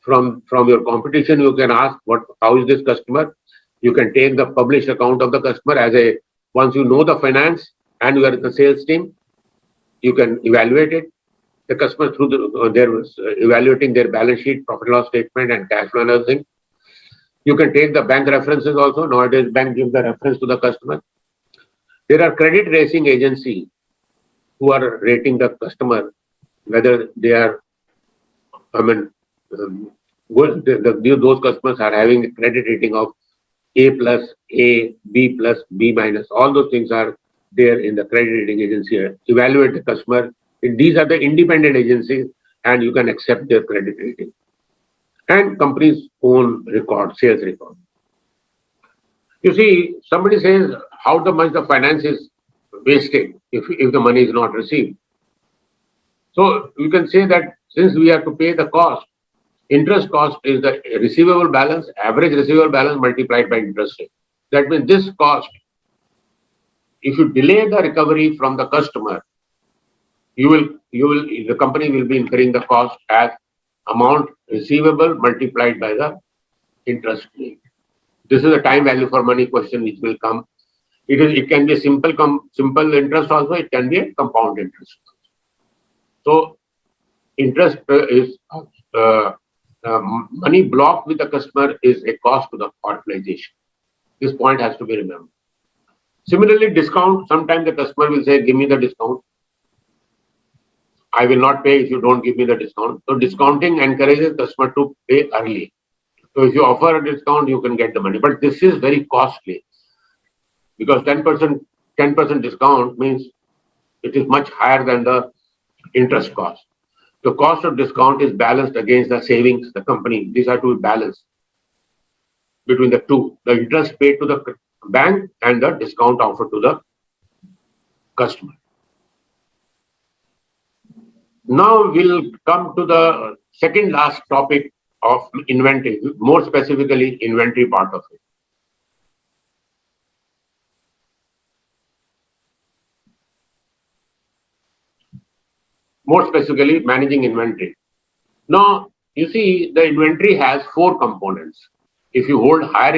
Speaker 1: from your competition. You can ask how is this customer. You can take the published account of the customer once you know the finance and you are in the sales team, you can evaluate it. The customer through evaluating their balance sheet, profit loss statement, and cash flow and other things. You can take the bank references also. Nowadays, bank gives the reference to the customer. There are credit rating agencies who are rating the customer, whether they are, those customers are having a credit rating of A+, A, B+, B-. All those things are there in the credit rating agency. Evaluate the customer. These are the independent agencies and you can accept their credit rating. And companies' own record, sales record. You see, somebody says how much the finance is wasted if the money is not received. So you can say that since we have to pay the cost, interest cost is the receivable balance, average receivable balance multiplied by interest rate. That means this cost, if you delay the recovery from the customer, the company will be incurring the cost as amount receivable multiplied by the interest rate. This is a time value for money question which will come. It can be a simple interest also. It can be a compound interest. So interest is money blocked with the customer is a cost to the organization. This point has to be remembered. Similarly, discount. Sometimes the customer will say, "Give me the discount. I will not pay if you don't give me the discount." So discounting encourages customer to pay early. So if you offer a discount, you can get the money. But this is very costly because 10% discount means it is much higher than the interest cost. The cost of discount is balanced against the savings, the company. These are to be balanced between the two. The interest paid to the bank and the discount offered to the customer. Now we'll come to the second last topic of inventory, more specifically inventory part of it. More specifically, managing inventory. Now, you see, the inventory has 4 components. If you hold higher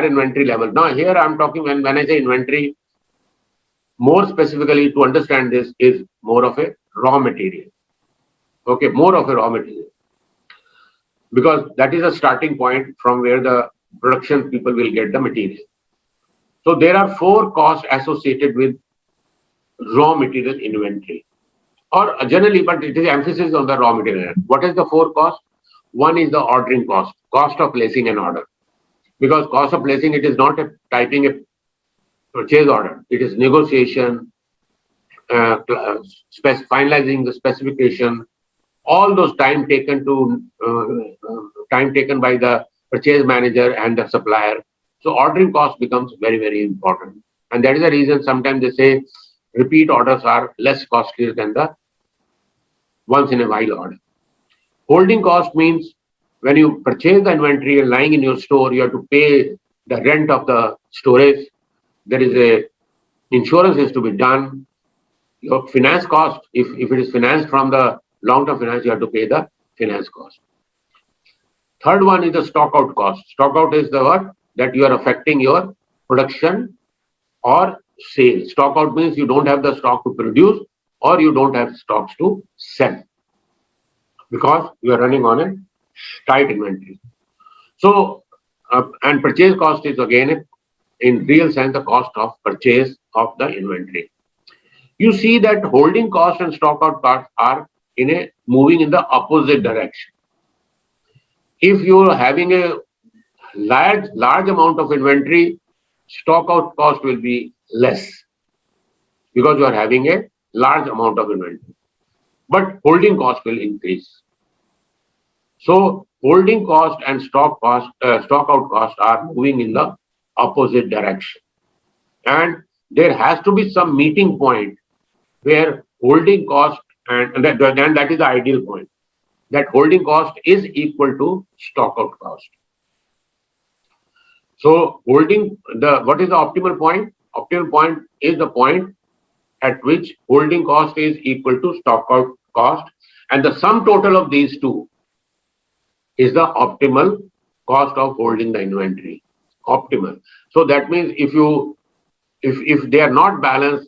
Speaker 1: inventory level. Now, here I'm talking when I say inventory, more specifically to understand this is more of a raw material. Okay, more of a raw material. Because that is a starting point from where the production people will get the material. So there are 4 costs associated with raw material inventory, or generally, but it is emphasis on the raw material. What is the 4 costs? One is the ordering cost, cost of placing an order. Because cost of placing, it is not typing a purchase order. It is negotiation, finalizing the specification, all those time taken by the purchase manager and the supplier. So ordering cost becomes very, very important. And that is the reason sometimes they say repeat orders are less costly than the once in a while order. Holding cost means when you purchase the inventory and lying in your store, you have to pay the rent of the storage. There is a insurance is to be done. Your finance cost, if it is financed from the long-term finance, you have to pay the finance cost. Third one is the stock out cost. Stock out is the what? That you are affecting your production or sale. Stock out means you don't have the stock to produce or you don't have stocks to sell because you are running on a tight inventory. So, and purchase cost is again, in real sense, the cost of purchase of the inventory. You see that holding cost and stock out cost are moving in the opposite direction. If you are having a large amount of inventory, stock out cost will be less because you are having a large amount of inventory. But holding cost will increase. So holding cost and stock out cost are moving in the opposite direction. And there has to be some meeting point where holding cost and that is the ideal point, that holding cost is equal to stock out cost. So what is the optimal point? Optimal point is the point at which holding cost is equal to stock out cost, and the sum total of these two is the optimal cost of holding the inventory. Optimal. So that means if they are not balanced,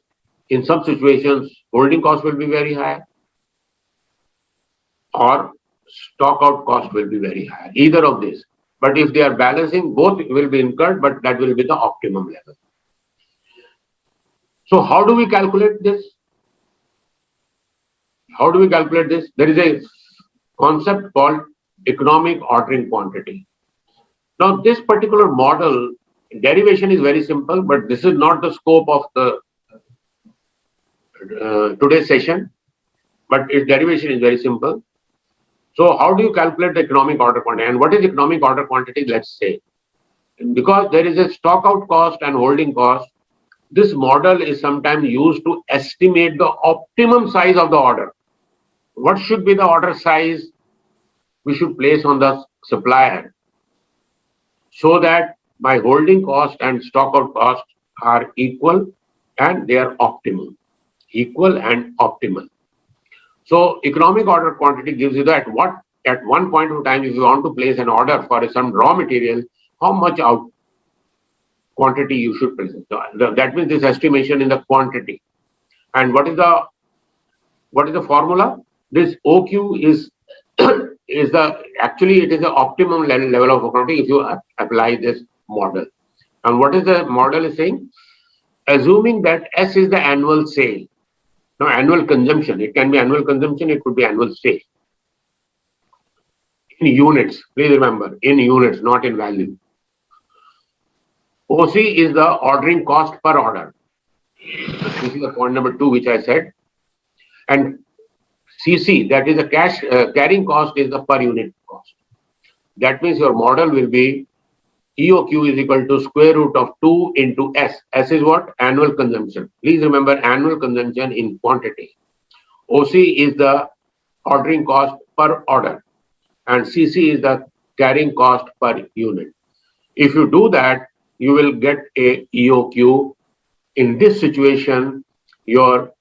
Speaker 1: in some situations holding cost will be very high or stock out cost will be very high, either of these. But if they are balancing, both will be incurred, but that will be the optimum level. So how do we calculate this? How do we calculate this? There is a concept called economic ordering quantity. Now this particular model derivation is very simple, but this is not the scope of the today's session, but its derivation is very simple. So how do you calculate the economic order quantity? And what is economic order quantity? Let's say, because there is a stock out cost and holding cost, this model is sometimes used to estimate the optimum size of the order. What should be the order size we should place on the supplier so that my holding cost and stock out cost are equal and they are optimal. Equal and optimal. So economic order quantity gives you that at one point of time, if you want to place an order for some raw material, how much out quantity you should present. That means this estimation in the quantity. And what is the formula? This OQ is actually it is the optimum level of quantity if you apply this model. And what is the model is saying? Assuming that S is the annual sale. Now annual consumption, it can be annual consumption, it could be annual sale. In units, please remember, in units, not in value. OC is the ordering cost per order. This is the point number 2, which I said. And CC, that is the cash carrying cost, is the per unit cost. That means your model will be EOQ is equal to square root of 2 into S. S is what? Annual consumption. Please remember annual consumption in quantity. OC is the ordering cost per order. And CC is the carrying cost per unit. If you do that, you will get a EOQ. In this situation, your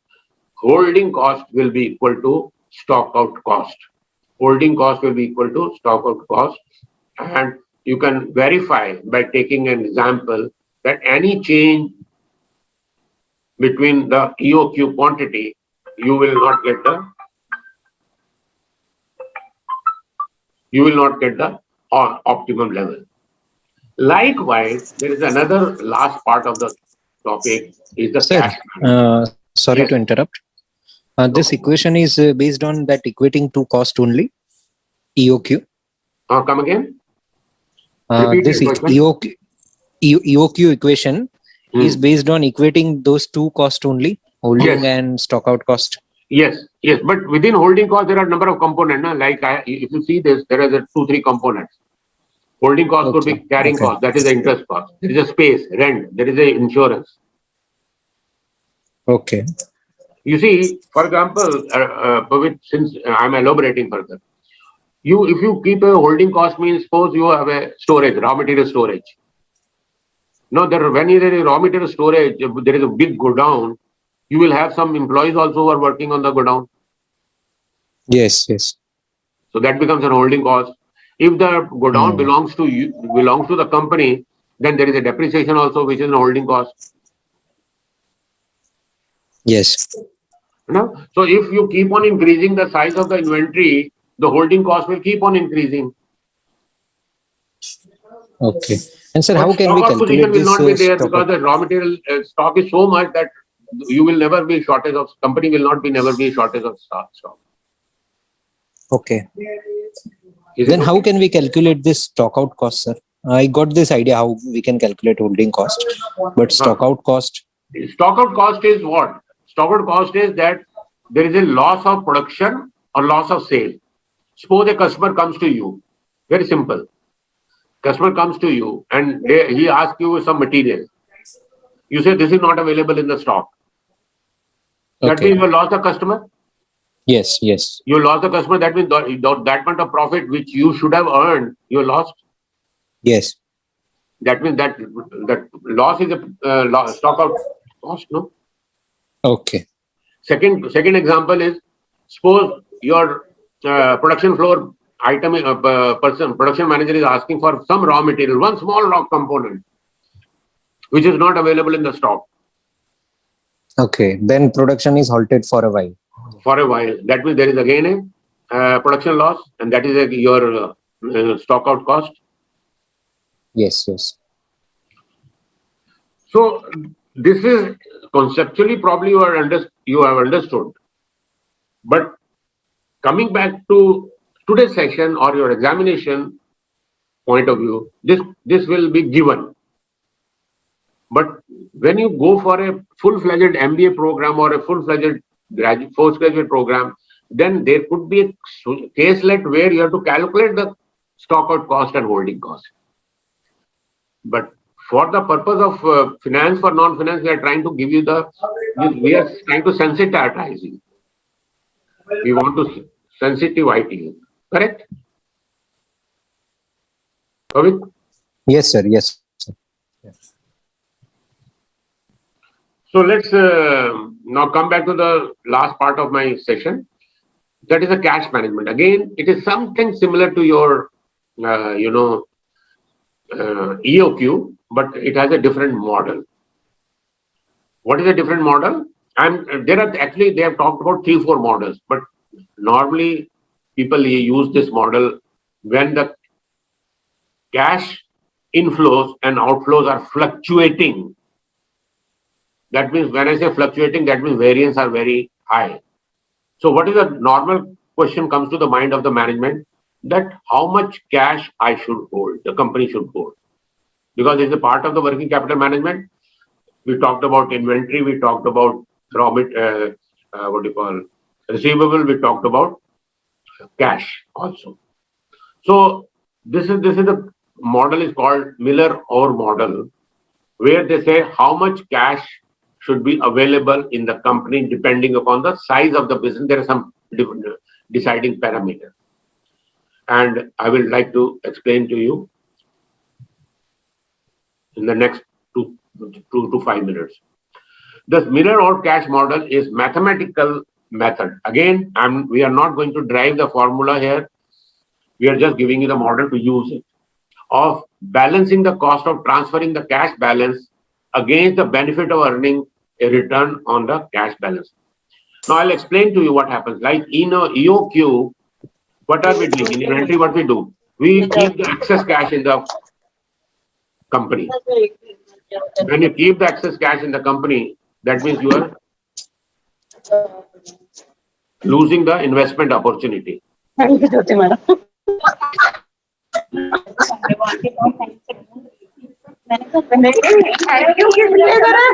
Speaker 1: holding cost will be equal to stock out cost. Holding cost will be equal to stock out cost. And you can verify by taking an example that any change between the EOQ quantity, you will not get the optimum level. Likewise, there is another last part of the topic is the
Speaker 4: Sir,
Speaker 1: cash management.
Speaker 4: sorry
Speaker 1: Yes.
Speaker 4: to interrupt. This
Speaker 1: No.
Speaker 4: equation is based on that equating to cost only, EOQ.
Speaker 1: Come again? Repeat
Speaker 4: This
Speaker 1: your question.
Speaker 4: EOQ equation is
Speaker 1: Hmm.
Speaker 4: based on equating those two cost only, holding
Speaker 1: Yes.
Speaker 4: and stock out cost.
Speaker 1: Yes, yes, but within holding cost, there are a number of components. Na? Like if you see this, there are the 2-3 components. Holding cost could be
Speaker 4: Okay.
Speaker 1: carrying
Speaker 4: Okay.
Speaker 1: cost, that is the interest cost. There is a space, rent, there is a insurance.
Speaker 4: Okay.
Speaker 1: You see, for example, Pavit, since I'm elaborating further, if you keep a holding cost means suppose you have a storage, raw material storage. Now, when there is raw material storage, if there is a big go down, you will have some employees also who are working on the go down.
Speaker 4: Yes. Yes.
Speaker 1: So that becomes an holding cost. If the go down belongs to you, belongs to the company, then there is a depreciation also, which is a holding cost.
Speaker 4: Yes.
Speaker 1: No? So if you keep on increasing the size of the inventory, the holding cost will keep on increasing.
Speaker 4: Okay. And sir,
Speaker 1: But
Speaker 4: how can we
Speaker 1: stock out position
Speaker 4: calculate
Speaker 1: will
Speaker 4: this
Speaker 1: not be there
Speaker 4: stock
Speaker 1: because
Speaker 4: out?
Speaker 1: the raw material stock is so much that you will never be shortage of, company will not be never be shortage of stock.
Speaker 4: Okay.
Speaker 1: Is
Speaker 4: Then
Speaker 1: it
Speaker 4: how
Speaker 1: okay?
Speaker 4: can we calculate this stock out cost, sir? I got this idea how we can calculate holding cost, but stock out cost.
Speaker 1: Stock out cost is what? Stock out cost is that there is a loss of production or loss of sale. Suppose a customer comes to you, very simple. Customer comes to you and he asks you some material. You say this is not available in the stock. That
Speaker 4: Okay.
Speaker 1: means you lost the customer.
Speaker 4: Yes. Yes.
Speaker 1: You lost the customer. That means that amount of profit which you should have earned, you lost.
Speaker 4: Yes.
Speaker 1: That means that loss is a stock out cost. No.
Speaker 4: Okay.
Speaker 1: Second example is suppose your production floor item production manager is asking for some raw material, one small raw component, which is not available in the stock
Speaker 4: Okay. Then production is halted for a while.
Speaker 1: for a while. That means there is again a production loss, and that is your stock out cost.
Speaker 4: Yes. Yes.
Speaker 1: So this is conceptually probably you have understood, but coming back to today's session or your examination point of view, this will be given. But when you go for a full-fledged MBA program or a full-fledged postgraduate program, then there could be a caselet where you have to calculate the stock out cost and holding cost. But for the purpose of finance for non-finance, we are trying to give you we are trying to sensitize you. We want to sensitivize you. Correct? Pavit?
Speaker 4: Yes, sir. Yes. Sir.
Speaker 1: So let's now come back to the last part of my session. That is the cash management. Again, it is something similar to your, EOQ, but it has a different model. What is a different model? And they have talked about 3-4 models, but normally people use this model when the cash inflows and outflows are fluctuating. That means when I say fluctuating, that means variance are very high. So what is the normal question comes to the mind of the management, that how much cash I should hold, the company should hold. Because it's a part of the working capital management. We talked about inventory, we talked about receivable, we talked about cash also. So this is the model is called Miller-Orr model, where they say how much cash should be available in the company depending upon the size of the business. There are some different deciding parameters. And I will like to explain to you in the next 2 to 5 minutes. This Miller-Orr cash model is mathematical method. Again, we are not going to drive the formula here. We are just giving you the model to use it, of balancing the cost of transferring the cash balance against the benefit of earning a return on the cash balance. Now I'll explain to you what happens. Like in EOQ, what are we doing? In inventory, what we do? We keep the excess cash in the company. When you keep the excess cash in the company, that means you are losing the investment opportunity.
Speaker 6: Thank you, Jyoti madam. Thank you किस लिए करा?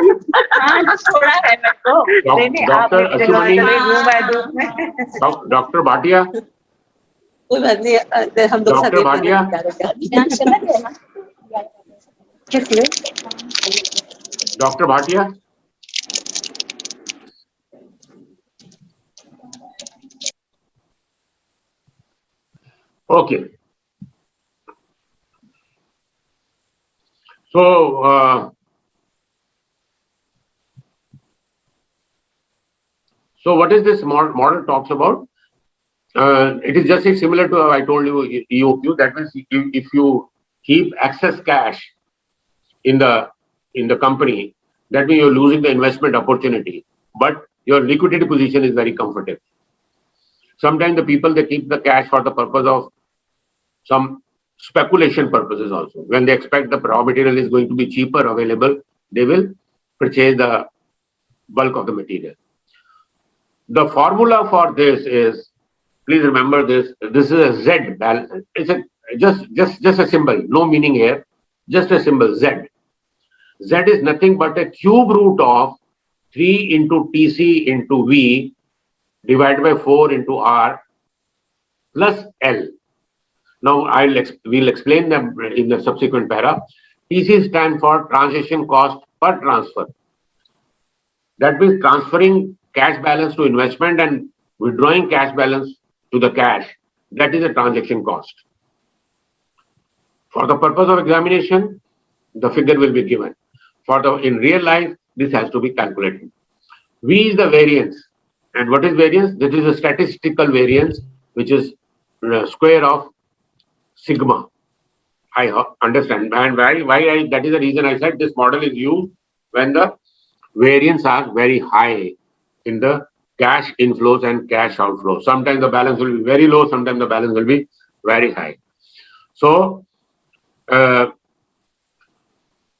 Speaker 6: हाँ, थोड़ा है मेरे को। नहीं नहीं, आप
Speaker 1: Dr.
Speaker 6: एक जगह
Speaker 1: Asumani,
Speaker 6: चले घूम आए धूप में।
Speaker 1: Dr. Bhatia,
Speaker 6: कोई बात नहीं, हम लोग
Speaker 1: Dr.
Speaker 6: सभी
Speaker 1: Bhatia,
Speaker 6: ध्यान चला गया ना? किस लिए?
Speaker 1: Dr. Bhatia. Okay. So, so what is this model talks about? It is just similar to how I told you EOQ. That means if you keep excess cash in the company, that means you're losing the investment opportunity, but your liquidity position is very comfortable. Sometimes the people, they keep the cash for the purpose of some speculation purposes also. When they expect the raw material is going to be cheaper available, they will purchase the bulk of the material. The formula for this is, please remember this, this is a Z balance. It's a just a symbol, no meaning here, just a symbol Z. Z is nothing but a cube root of 3 into TC into V divided by 4 into R plus L. Now we'll explain them in the subsequent para. TC stands for transaction cost per transfer. That means transferring cash balance to investment and withdrawing cash balance to the cash. That is a transaction cost. For the purpose of examination, the figure will be given. In real life, this has to be calculated. V is the variance. And what is variance? This is a statistical variance, which is the square of sigma. I understand. And that is the reason I said this model is used when the variance are very high in the cash inflows and cash outflows. Sometimes the balance will be very low, sometimes the balance will be very high. So, TC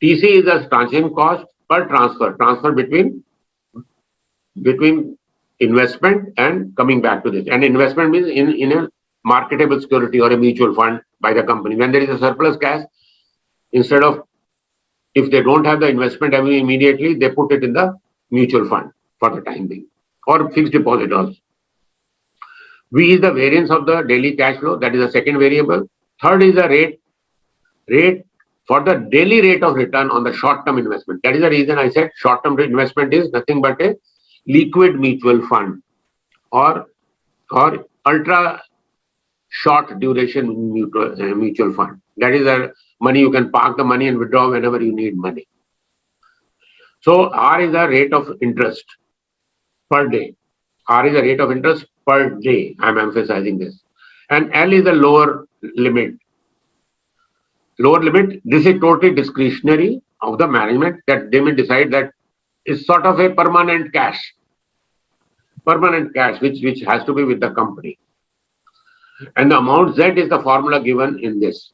Speaker 1: is the transaction cost per transfer between investment and coming back to this. And investment means in a marketable security or a mutual fund by the company. When there is a surplus cash, instead of, if they don't have the investment immediately, they put it in the mutual fund for the time being, or fixed deposit also. V is the variance of the daily cash flow. That is the second variable. Third is the rate for the daily rate of return on the short-term investment. That is the reason I said short-term investment is nothing but a liquid mutual fund or ultra short duration mutual fund. That is the money you can park the money and withdraw whenever you need money. So R is the rate of interest per day. R is the rate of interest per day. I'm emphasizing this. And L is the lower limit. Lower limit, this is totally discretionary of the management, that they may decide that it's sort of a permanent cash, which has to be with the company. And the amount Z is the formula given in this.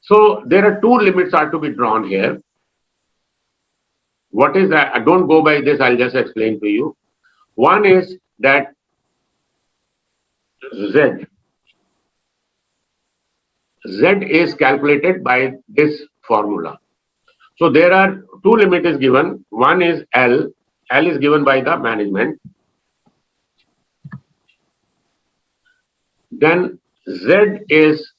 Speaker 1: So there are two limits are to be drawn here. What is that? I don't go by this, I'll just explain to you. One is that Z is calculated by this formula. So there are two limits is given. One is L. L is given by the management. Then Z is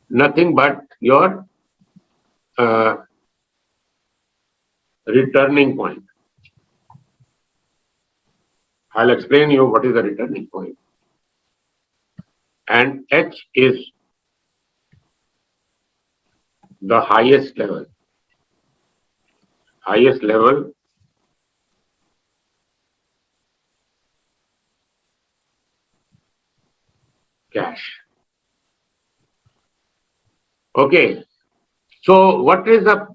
Speaker 1: nothing but your returning point. I'll explain you what is the returning point. And H is the highest level. Highest level cash. Okay. So what is the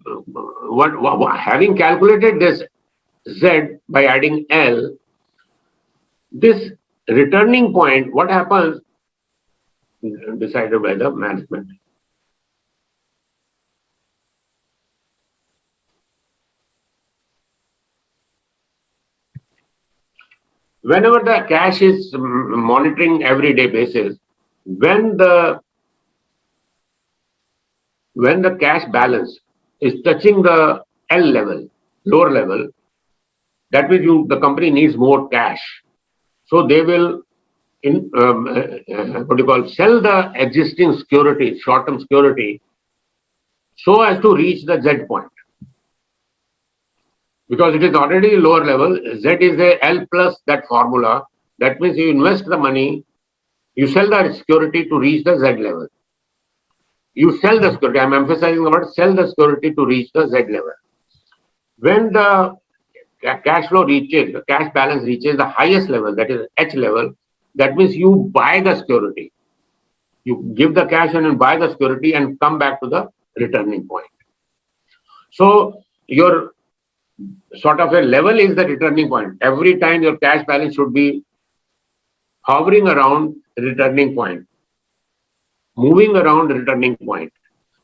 Speaker 1: having calculated this Z by adding L, this returning point, what happens? Decided by the management. whenever the cash is monitoring everyday basis, when the cash balance is touching the L level, lower level, that means the company needs more cash. So they will sell the existing security, short-term security, so as to reach the Z point. Because it is already lower level, Z is a L plus that formula. That means you invest the money, you sell the security to reach the Z level. You sell the security, I'm emphasizing the word sell the security to reach the Z level. When the cash flow reaches, the cash balance reaches the highest level, that is H level, that means you buy the security. You give the cash and you buy the security and come back to the returning point. So your sort of a level is the returning point. Every time your cash balance should be hovering around the returning point, moving around the returning point.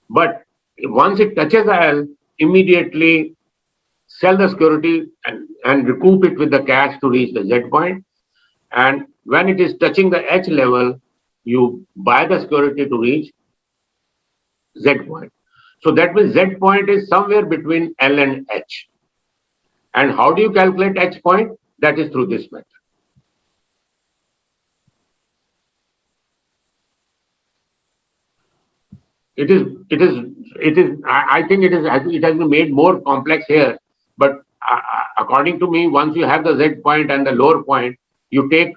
Speaker 1: But once it touches L, immediately sell the security and recoup it with the cash to reach the Z point. And when it is touching the H level, you buy the security to reach Z point. So that means Z point is somewhere between L and H. And how do you calculate H point? That is through this method. I think it has been made more complex here, but according to me, once you have the Z point and the lower point, you take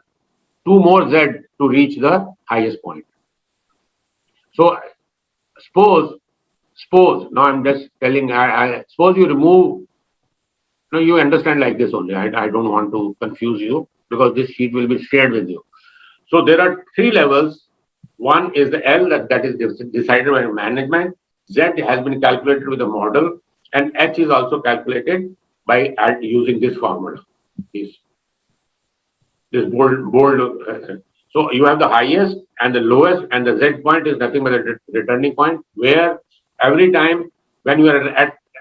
Speaker 1: 2 more Z to reach the highest point. So suppose, now I'm just telling, suppose you remove, no, you understand like this only. I don't want to confuse you because this sheet will be shared with you. So there are 3 levels. One is the L that is decided by management. Z has been calculated with a model, and H is also calculated by using this formula. This bold. So you have the highest and the lowest, and the Z point is nothing but a returning point, where every time when you are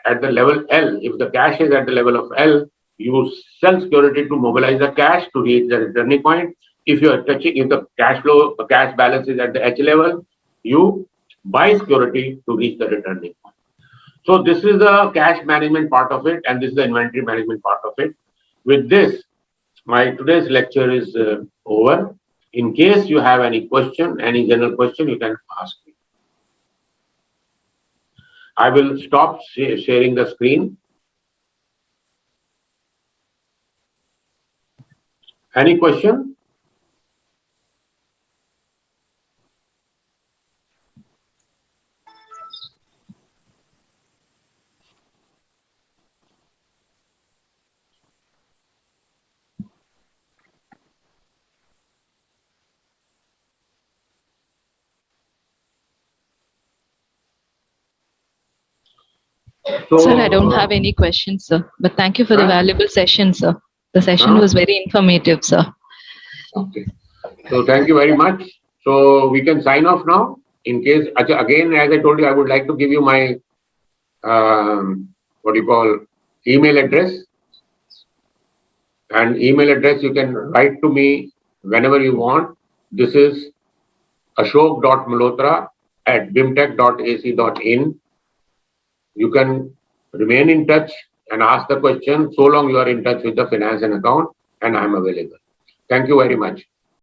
Speaker 1: at the level L, if the cash is at the level of L, you sell security to mobilize the cash to reach the returning point. If you are touching, if the cash balance is at the H level, you buy security to reach the returning point. So this is the cash management part of it, and this is the inventory management part of it. With this, my today's lecture is over. In case you have any question, any general question, you can ask me. I will stop sharing the screen. Any question? So,
Speaker 2: Sir, I don't have any questions, sir. But thank you for the valuable session, sir. The session was very informative, sir.
Speaker 1: Okay. So thank you very much. So we can sign off now. In case, again, as I told you, I would like to give you my email address. And email address you can write to me whenever you want. This is ashok.malhotra@bimtech.ac.in. You can remain in touch and ask the question so long you are in touch with the finance and account, and I am available. Thank you very much.